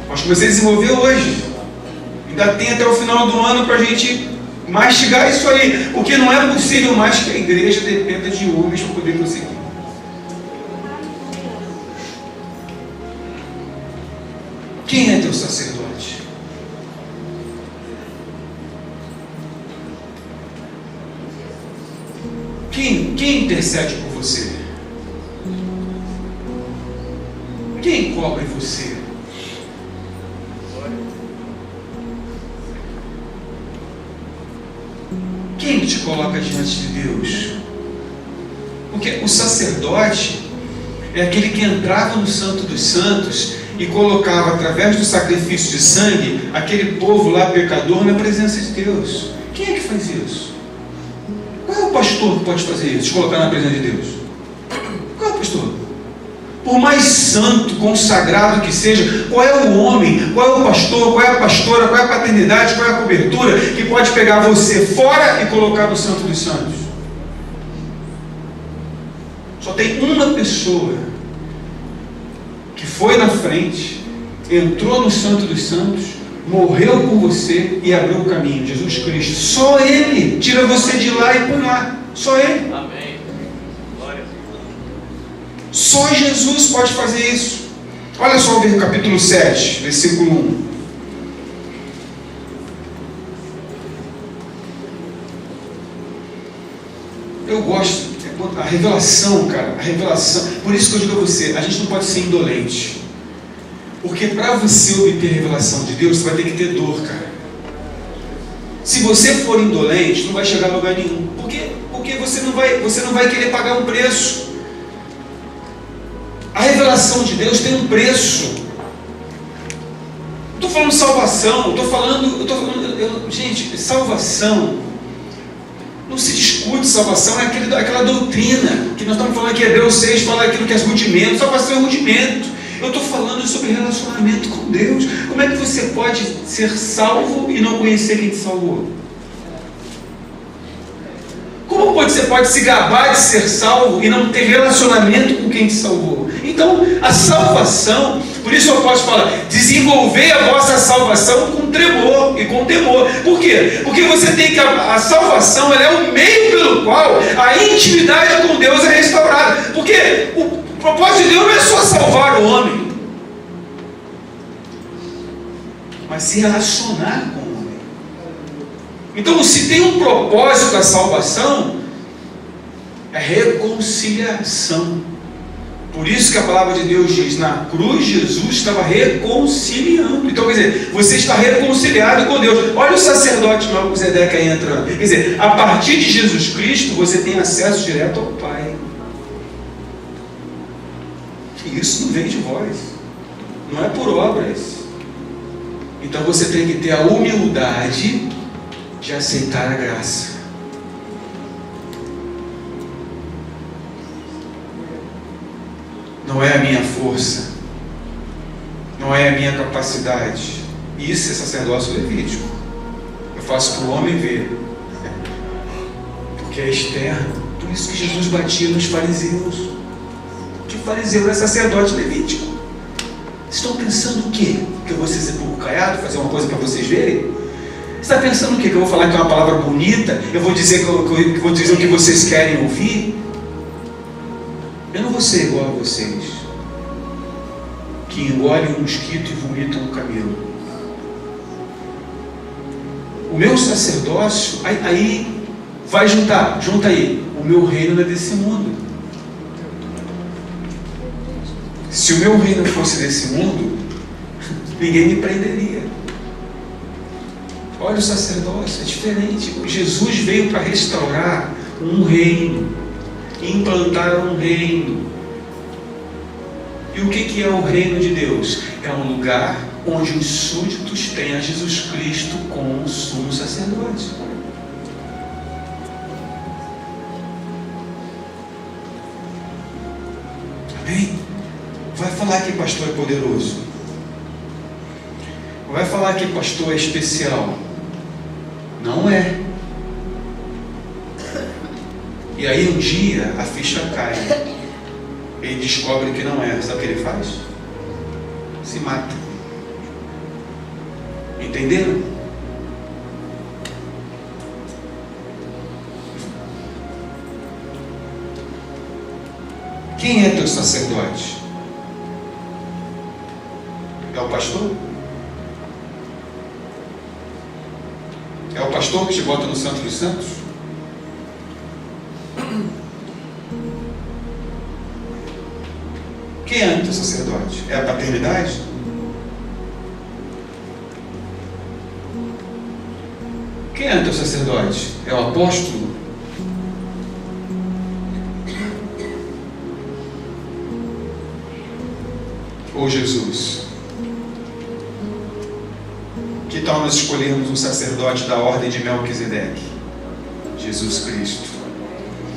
mas comecei a desenvolver hoje. Ainda tem até o final do ano para a gente mastigar isso aí, porque não é possível mais que a igreja dependa de homens para poder conseguir. Quem é teu sacerdote? Quem intercede por você? Quem cobre você? Quem te coloca diante de Deus? Porque o sacerdote é aquele que entrava no Santo dos Santos e colocava, através do sacrifício de sangue, aquele povo lá pecador na presença de Deus. Quem é que faz isso? Qual é o pastor que pode fazer isso? Te colocar na presença de Deus? Qual é o pastor? Por mais santo, consagrado que seja, qual é o homem, qual é o pastor, qual é a pastora, qual é a paternidade, qual é a cobertura que pode pegar você fora e colocar no Santo dos Santos? Só tem uma pessoa que foi na frente, entrou no Santo dos Santos, morreu por você e abriu o caminho: Jesus Cristo. Só Ele tira você de lá e põe lá. Só Ele. Amém. Só Jesus pode fazer isso. Olha só o capítulo 7, versículo 1. Eu gosto, a revelação, cara, a revelação. Por isso que eu digo a você, a gente não pode ser indolente. Porque para você obter a revelação de Deus, você vai ter que ter dor, cara. Se você for indolente, não vai chegar a lugar nenhum. Porque você não vai querer pagar um preço. A revelação de Deus tem um preço. Não estou falando de salvação, gente, salvação Não se discute salvação, é aquela doutrina que nós estamos falando aqui, Hebreus 6 fala aquilo que é rudimento. Salvação é rudimento. Eu estou falando sobre relacionamento com Deus. Como é que você pode ser salvo e não conhecer quem te salvou? Como você pode se gabar de ser salvo e não ter relacionamento com quem te salvou? Então, a salvação, por isso eu posso falar, desenvolver a vossa salvação com tremor e com temor. Por quê? Porque você tem que, a salvação ela é o meio pelo qual a intimidade com Deus é restaurada. Porque o propósito de Deus não é só salvar o homem, mas se relacionar com o homem. Então, se tem um propósito da salvação, é reconciliação. Por isso que a palavra de Deus diz, na cruz Jesus estava reconciliando. Então, quer dizer, você está reconciliado com Deus. Olha o sacerdote Melquisedeque aí entrando. Quer dizer, a partir de Jesus Cristo, você tem acesso direto ao Pai. E isso não vem de vós, não é por obras. Então você tem que ter a humildade de aceitar a graça. Não é a minha força, não é a minha capacidade. Isso é sacerdócio levítico. Eu faço para o homem ver, porque é externo. Por isso que Jesus batia nos fariseus. Que fariseu era sacerdote levítico. Estão pensando o quê? Que eu vou ser sepulcro caiado, fazer uma coisa para vocês verem? Você está pensando o quê? Que eu vou falar que é uma palavra bonita? Eu vou dizer que vou dizer o que vocês querem ouvir? Eu não vou ser igual a vocês, que engolem um mosquito e vomitam um camelo. O meu sacerdócio, aí vai junta aí, o meu reino não é desse mundo. Se o meu reino fosse desse mundo, ninguém me prenderia. Olha o sacerdócio, é diferente. Jesus veio para restaurar um reino, implantar um reino. E o que é o reino de Deus? É um lugar onde os súditos têm a Jesus Cristo como sumo sacerdote. Amém? Vai falar que pastor é poderoso. Vai falar que pastor é especial. Não é. E aí um dia a ficha cai. Ele descobre que não é. Sabe o que ele faz? Se mata. Entenderam? Quem é teu sacerdote? É o pastor? É o pastor que te bota no Santo dos Santos? Quem é o teu sacerdote? É a paternidade? Quem é o teu sacerdote? É o apóstolo? Ou Jesus? Que tal nós escolhermos um sacerdote da ordem de Melquisedeque? Jesus Cristo.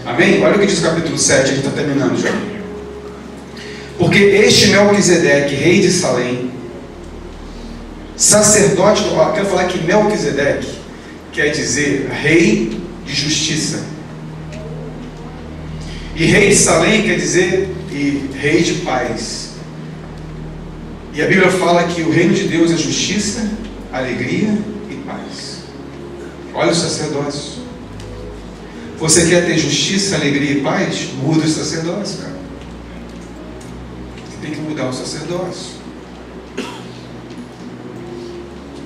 Amém? Olha o que diz o capítulo 7, a gente está terminando já. Porque este Melquisedeque, rei de Salém, sacerdote, quero falar que Melquisedeque quer dizer rei de justiça. E rei de Salém quer dizer rei de paz. E a Bíblia fala que o reino de Deus é justiça, alegria e paz. Olha o sacerdócio. Você quer ter justiça, alegria e paz? Muda o sacerdócio, cara. Você tem que mudar o sacerdócio.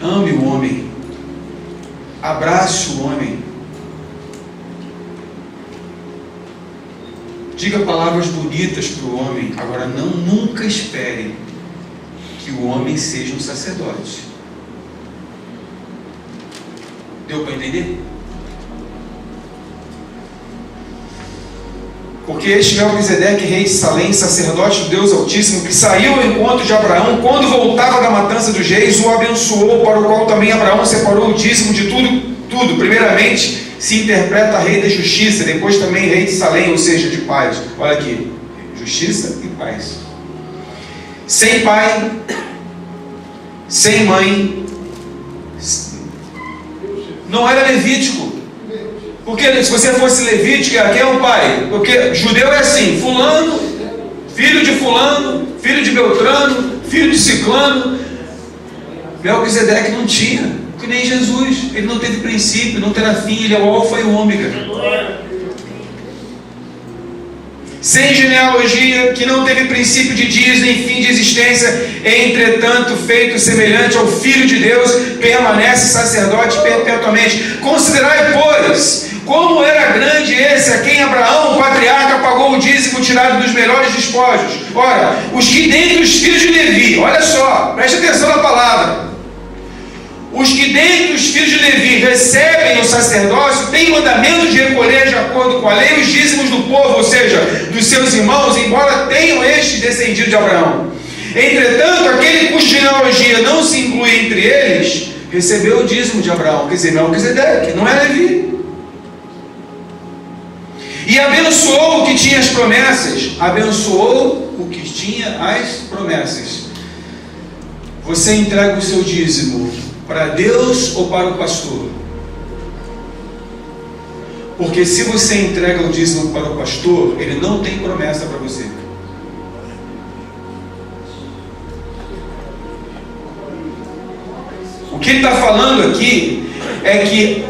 Ame o homem. Abrace o homem. Diga palavras bonitas para o homem. Agora, nunca espere que o homem seja um sacerdote. Deu para entender? Porque este Melquisedeque, rei de Salém, sacerdote do Deus Altíssimo, que saiu ao encontro de Abraão, quando voltava da matança dos reis, o abençoou, para o qual também Abraão separou o dízimo de tudo, primeiramente se interpreta rei da justiça, depois também rei de Salém, ou seja, de paz. Olha aqui, justiça e paz. Sem pai, sem mãe, não era levítico. Porque se você fosse levítico, quem é o pai? Porque judeu é assim, fulano, filho de fulano, filho de Beltrano, filho de Ciclano. Melquisedeque não tinha, que nem Jesus. Ele não teve princípio, não terá fim, ele é o alfa e o ômega. Sem genealogia, que não teve princípio de dias nem fim de existência, entretanto feito semelhante ao Filho de Deus, permanece sacerdote perpetuamente. Considerai, pois, como era grande esse a quem Abraão, o patriarca, pagou o dízimo tirado dos melhores despojos. Ora, os que dentre os filhos de Levi, olha só, preste atenção na palavra. Os que dentre os filhos de Levi recebem o sacerdócio têm mandamento de recolher de acordo com a lei os dízimos do povo, ou seja, dos seus irmãos, embora tenham estes descendido de Abraão. Entretanto, aquele cuja genealogia não se inclui entre eles, recebeu o dízimo de Abraão, quer dizer, Melquisedeque, não é Levi. E abençoou o que tinha as promessas. Abençoou o que tinha as promessas. Você entrega o seu dízimo para Deus ou para o pastor? Porque se você entrega o dízimo para o pastor, ele não tem promessa para você. O que ele está falando aqui é que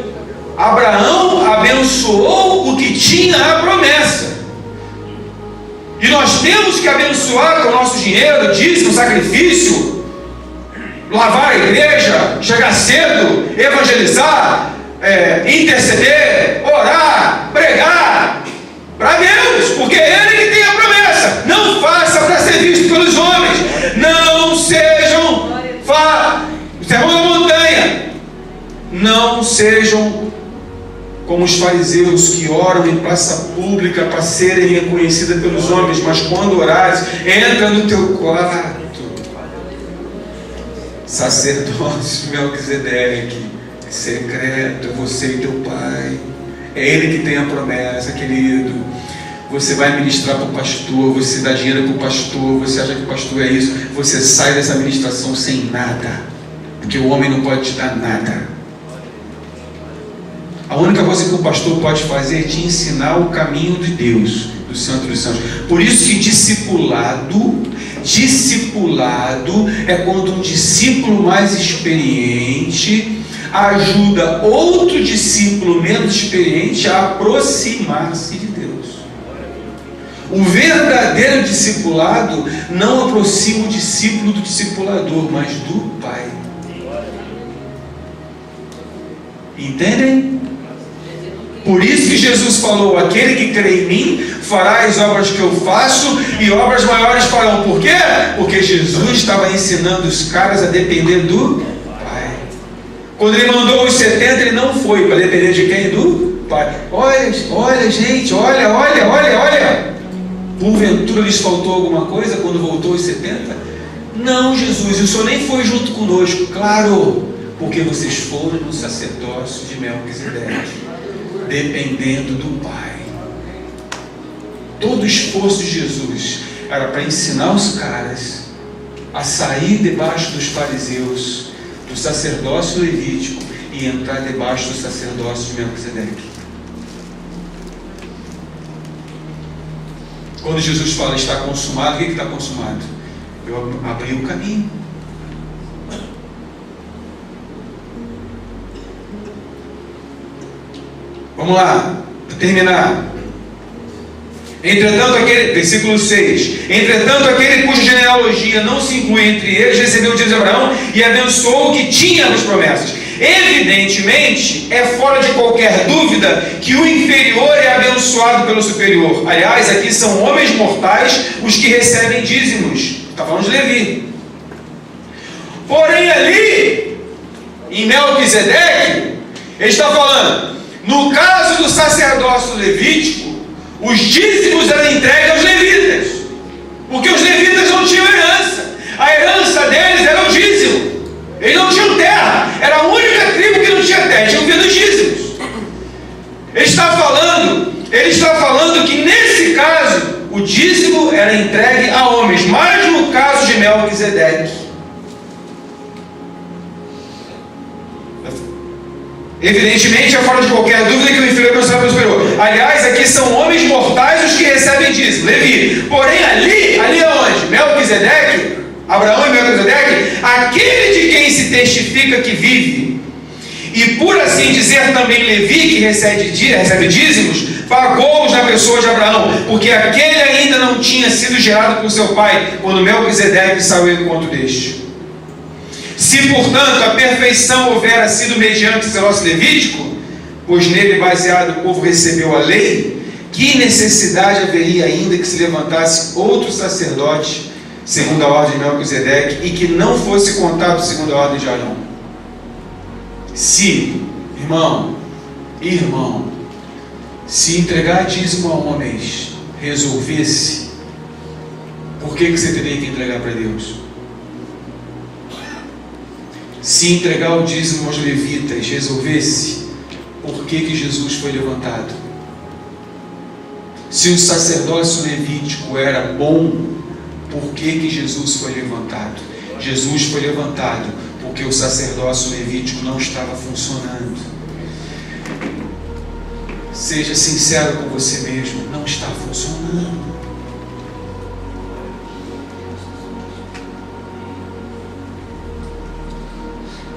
Abraão abençoou o que tinha a promessa. E nós temos que abençoar com o nosso dinheiro, dízimo, sacrifício, lavar a igreja, chegar cedo, evangelizar, interceder, orar, pregar para Deus, porque é Ele que tem a promessa. Não faça para ser visto pelos homens. Não sejam sermão da montanha. Não sejam como os fariseus que oram em praça pública para serem reconhecidas pelos homens, mas quando orares, entra no teu quarto. Sacerdócio Melquisedeque, secreto, você e teu pai. É Ele que tem a promessa, querido. Você vai ministrar para o pastor, você dá dinheiro para o pastor, você acha que o pastor é isso, você sai dessa ministração sem nada, porque o homem não pode te dar nada. A única coisa que o pastor pode fazer é te ensinar o caminho de Deus, do Santo dos Santos. Por isso que discipulado é quando um discípulo mais experiente ajuda outro discípulo menos experiente a aproximar-se de Deus. O verdadeiro discipulado não aproxima o discípulo do discipulador, mas do Pai. Entendem? Por isso que Jesus falou: aquele que crê em mim fará as obras que eu faço e obras maiores farão. Por quê? Porque Jesus estava ensinando os caras a depender do Pai. Quando ele mandou os 70, ele não foi para depender de quem? Do Pai. Olha gente, olha. Porventura lhes faltou alguma coisa quando voltou os 70? Não, Jesus, o Senhor nem foi junto conosco. Claro, porque vocês foram no sacerdócio de Melquisedeque, dependendo do Pai. Todo o esforço de Jesus era para ensinar os caras a sair debaixo dos fariseus, do sacerdócio levítico, e entrar debaixo do sacerdócio de Melquisedeque. Quando Jesus fala está consumado, o que está consumado? Eu abri o caminho. Vamos lá, para terminar. Entretanto, versículo 6: entretanto, aquele cuja genealogia não se inclui entre eles, recebeu o dízimo de Abraão e abençoou o que tinha as promessas. Evidentemente, é fora de qualquer dúvida que o inferior é abençoado pelo superior. Aliás, aqui são homens mortais os que recebem dízimos. Está falando de Levi. Porém, ali, em Melquisedeque, ele está falando, no caso do sacerdócio levítico, os dízimos eram entregues aos levitas, porque os levitas não tinham herança. A herança deles era o dízimo. Eles não tinham terra. Era a única tribo que não tinha terra. Tinham vindo os dízimos. era entregue a homens, mas no caso de Melquisedeque, evidentemente, é fora de qualquer dúvida que o inferior não será superior. Aliás, aqui são homens mortais os que recebem dízimo, Levi. Porém, ali é onde? Melquisedeque, Abraão e Melquisedeque, aquele de quem se testifica que vive, e por assim dizer também Levi, que recebe dízimos, pagou-os na pessoa de Abraão, porque aquele ainda não tinha sido gerado por seu pai, quando Melquisedeque saiu ao encontro deste. Se, portanto, a perfeição houvera sido mediante o sacerdócio levítico, pois nele baseado o povo recebeu a lei, que necessidade haveria ainda que se levantasse outro sacerdote, segundo a ordem de Melquisedeque, e que não fosse contado segundo a ordem de Arão? Se, irmão, se entregar dízimo a homens resolvesse, por que você teria que entregar para Deus? Se entregar o dízimo aos levitas resolvesse, por que Jesus foi levantado? Se o sacerdócio levítico era bom, por que Jesus foi levantado? Jesus foi levantado porque o sacerdócio levítico não estava funcionando. Seja sincero com você mesmo, não está funcionando.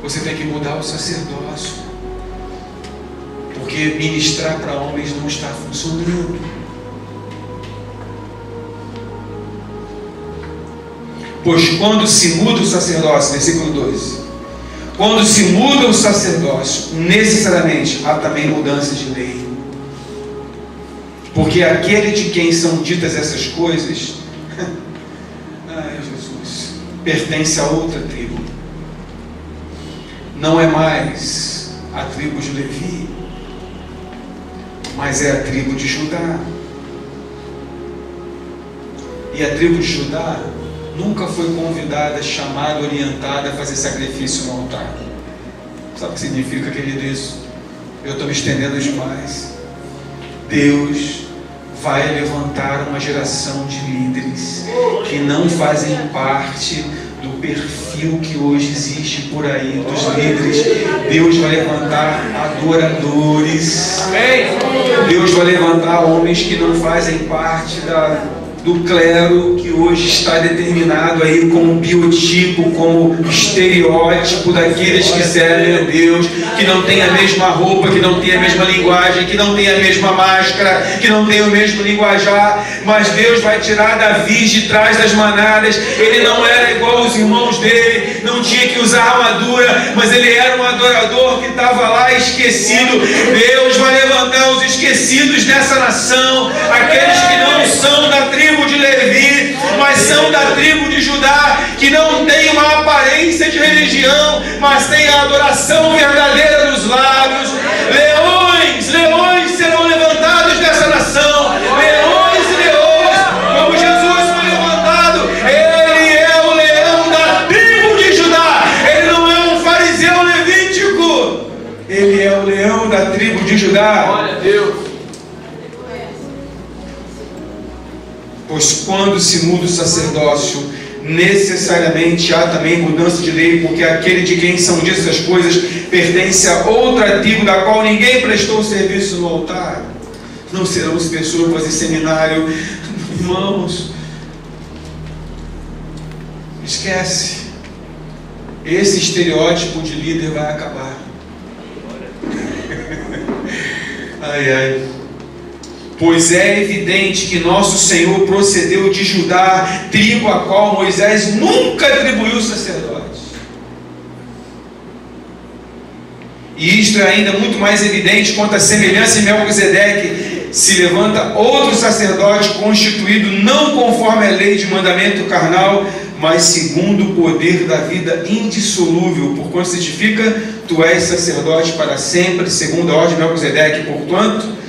Você tem que mudar o sacerdócio, porque ministrar para homens não está funcionando. Pois quando se muda o sacerdócio, versículo 12, quando se muda o sacerdócio, necessariamente há também mudança de lei, porque aquele de quem são ditas essas coisas, ai Jesus, pertence a outra tribo. Não é mais a tribo de Levi, mas é a tribo de Judá. E a tribo de Judá nunca foi convidada, chamada, orientada a fazer sacrifício no altar. Sabe o que significa, querido, isso? Eu estou me estendendo demais. Deus vai levantar uma geração de líderes que não fazem parte do perfil que hoje existe por aí, dos líderes. Deus vai levantar adoradores. Deus vai levantar homens que não fazem parte do clero que hoje está determinado aí como biotipo, como estereótipo daqueles que servem a Deus, que não tem a mesma roupa, que não tem a mesma linguagem, que não tem a mesma máscara, que não tem o mesmo linguajar, mas Deus vai tirar Davi de trás das manadas. Ele não era igual aos irmãos dele, não tinha que usar armadura, mas ele era um adorador que estava lá esquecido. Deus vai levantar os esquecidos dessa nação, aqueles que não são da tribo de Levi, mas são da tribo de Judá, que não tem uma aparência de religião, mas tem a adoração verdadeira dos lábios. Leões serão levantados dessa nação, leões, como Jesus foi levantado. Ele é o leão da tribo de Judá, ele não é um fariseu levítico, ele é o leão da tribo de Judá. Glória a Deus. Pois quando se muda o sacerdócio, necessariamente há também mudança de lei, porque aquele de quem são ditas as coisas pertence a outra tribo, da qual ninguém prestou serviço no altar. Não serão as pessoas para fazer seminário. Irmãos, esquece. Esse estereótipo de líder vai acabar. Ai. Pois é evidente que nosso Senhor procedeu de Judá, tribo a qual Moisés nunca atribuiu sacerdotes. E isto é ainda muito mais evidente quanto à semelhança em Melquisedeque. Se levanta outro sacerdote constituído não conforme a lei de mandamento carnal, mas segundo o poder da vida indissolúvel, porquanto se testifica, tu és sacerdote para sempre, segundo a ordem de Melquisedeque. Porquanto,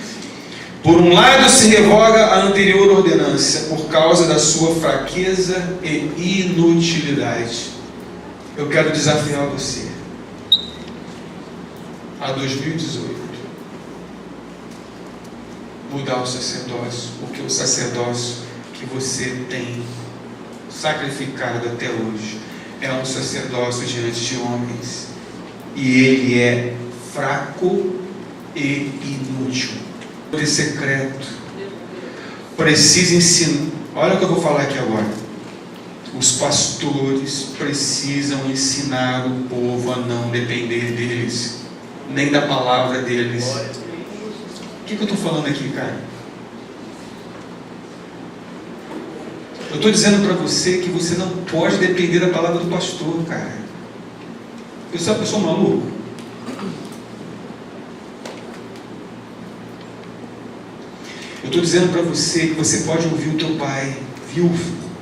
por um lado se revoga a anterior ordenança, por causa da sua fraqueza e inutilidade. Eu quero desafiar você a 2018 mudar o sacerdócio, porque o sacerdócio que você tem sacrificado até hoje é um sacerdócio diante de homens, e ele é fraco e inútil. De secreto precisa ensinar. Olha o que eu vou falar aqui agora. Os pastores precisam ensinar o povo a não depender deles, nem da palavra deles. O que eu estou falando aqui, cara? Eu estou dizendo para você que você não pode depender da palavra do pastor, cara. Eu sou maluco? Eu estou dizendo para você que você pode ouvir o teu pai, viu,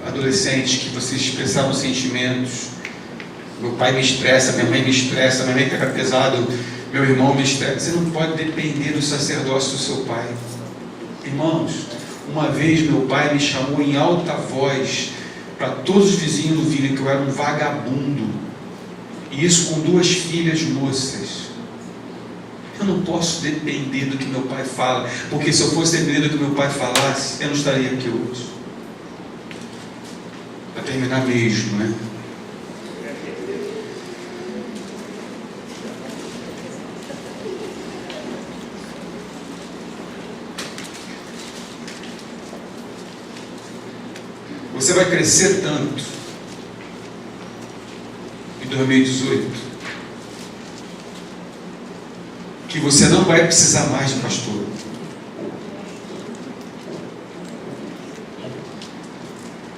adolescente, que você expressava sentimentos. Meu pai me estressa, minha mãe me estressa, minha mãe pega pesado, meu irmão me estressa. Você não pode depender do sacerdócio do seu pai. Irmãos, uma vez meu pai me chamou em alta voz para todos os vizinhos ouvirem que eu era um vagabundo, e isso com 2 filhas moças. Eu não posso depender do que meu pai fala, porque se eu fosse depender do que meu pai falasse, eu não estaria aqui hoje. Para terminar mesmo, né? Você vai crescer tanto em 2018 que você não vai precisar mais de pastor.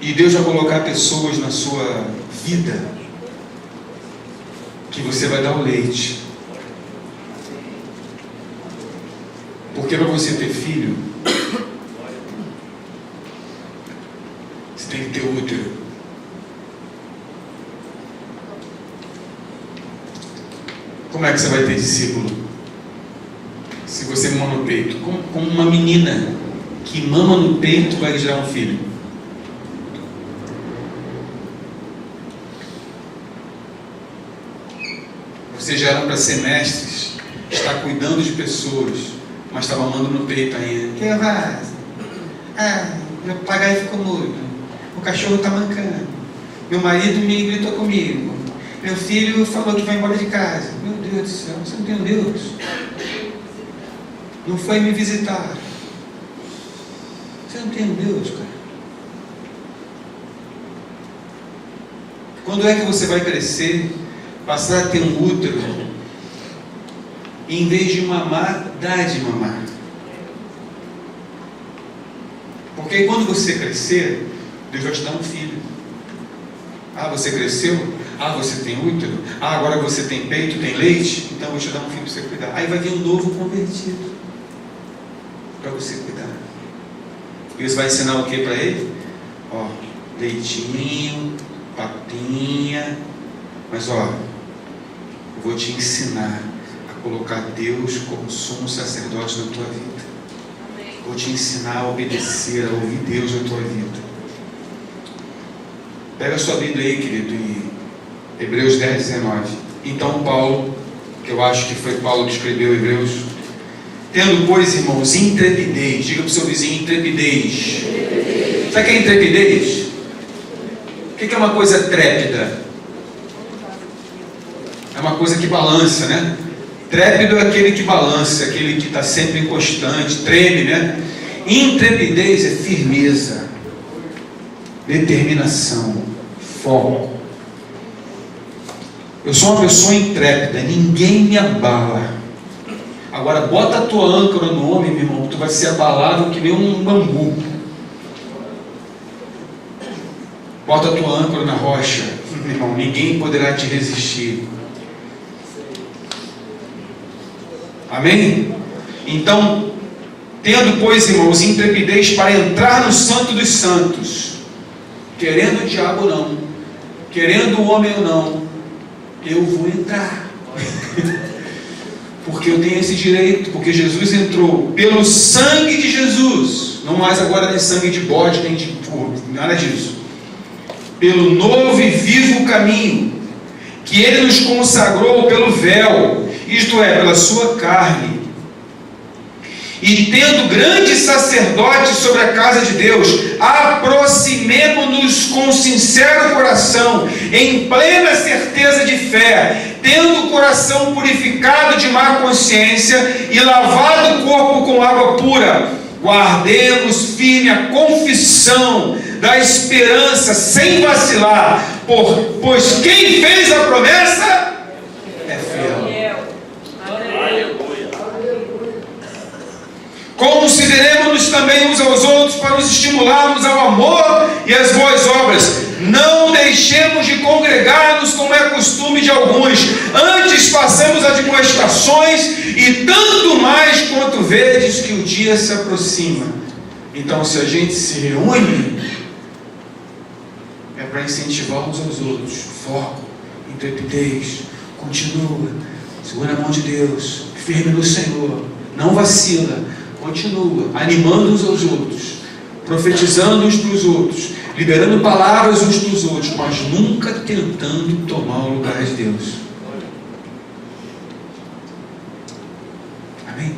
E Deus vai colocar pessoas na sua vida que você vai dar o leite. Porque para você ter filho, você tem que ter útero. Como é que você vai ter discípulo? Se você mama no peito, como uma menina que mama no peito vai gerar um filho. Você já era para ser mestres, está cuidando de pessoas, mas está mamando no peito ainda. Que vai? Meu papagaio ficou mudo, o cachorro está mancando, meu marido me gritou comigo, meu filho falou que vai embora de casa. Meu Deus do céu, você não tem um Deus? Não foi me visitar. Você não tem um Deus, cara? Quando é que você vai crescer, passar a ter um útero, e em vez de mamar, dá de mamar? Porque quando você crescer, Deus vai te dar um filho. Você cresceu? Você tem útero? Agora você tem peito, tem leite? Então eu vou te dar um filho para você cuidar. Aí vai vir um novo convertido para você cuidar. E você vai ensinar o que para ele? Leitinho, papinha. Mas eu vou te ensinar a colocar Deus como sumo sacerdote na tua vida. Vou te ensinar a obedecer, a ouvir Deus na tua vida. Pega a sua Bíblia aí, querido, em Hebreus 10, 19. Então Paulo, que eu acho que foi Paulo que escreveu Hebreus, tendo, pois, irmãos, intrepidez. Diga para o seu vizinho, intrepidez. Sabe o que é intrepidez? O que é uma coisa trépida? É uma coisa que balança, né? Trépido é aquele que balança, aquele que está sempre inconstante, treme, né? Intrepidez é firmeza, determinação, foco. Eu sou uma pessoa intrépida, ninguém me abala. Agora bota a tua âncora no homem, meu irmão, tu vai ser abalado que nem um bambu. Bota a tua âncora na rocha, meu irmão, ninguém poderá te resistir. Amém? Então, tendo, pois, irmãos, intrepidez para entrar no santo dos santos, querendo o diabo ou não, querendo o homem ou não, eu vou entrar. Porque eu tenho esse direito, porque Jesus entrou pelo sangue de Jesus, não mais agora nem sangue de bode, nem de porco, nada disso. Pelo novo e vivo caminho, que Ele nos consagrou pelo véu, isto é, pela sua carne, e tendo grande sacerdote sobre a casa de Deus, aproximemo-nos com sincero coração, em plena certeza de fé, tendo o coração purificado de má consciência e lavado o corpo com água pura. Guardemos firme a confissão da esperança sem vacilar, pois quem fez a promessa é fiel. Consideremos-nos também uns aos outros para nos estimularmos ao amor e às boas obras. Não deixemos de congregar-nos como é costume de alguns, antes façamos admoestações, e tanto mais quanto vedes que o dia se aproxima. Então, se a gente se reúne, é para incentivar uns aos outros. Foco, intrepidez, continua, segura a mão de Deus, firme no Senhor, não vacila, continua, animando uns aos outros, profetizando uns para os outros, liberando palavras uns para os outros, mas nunca tentando tomar o lugar de Deus. Amém?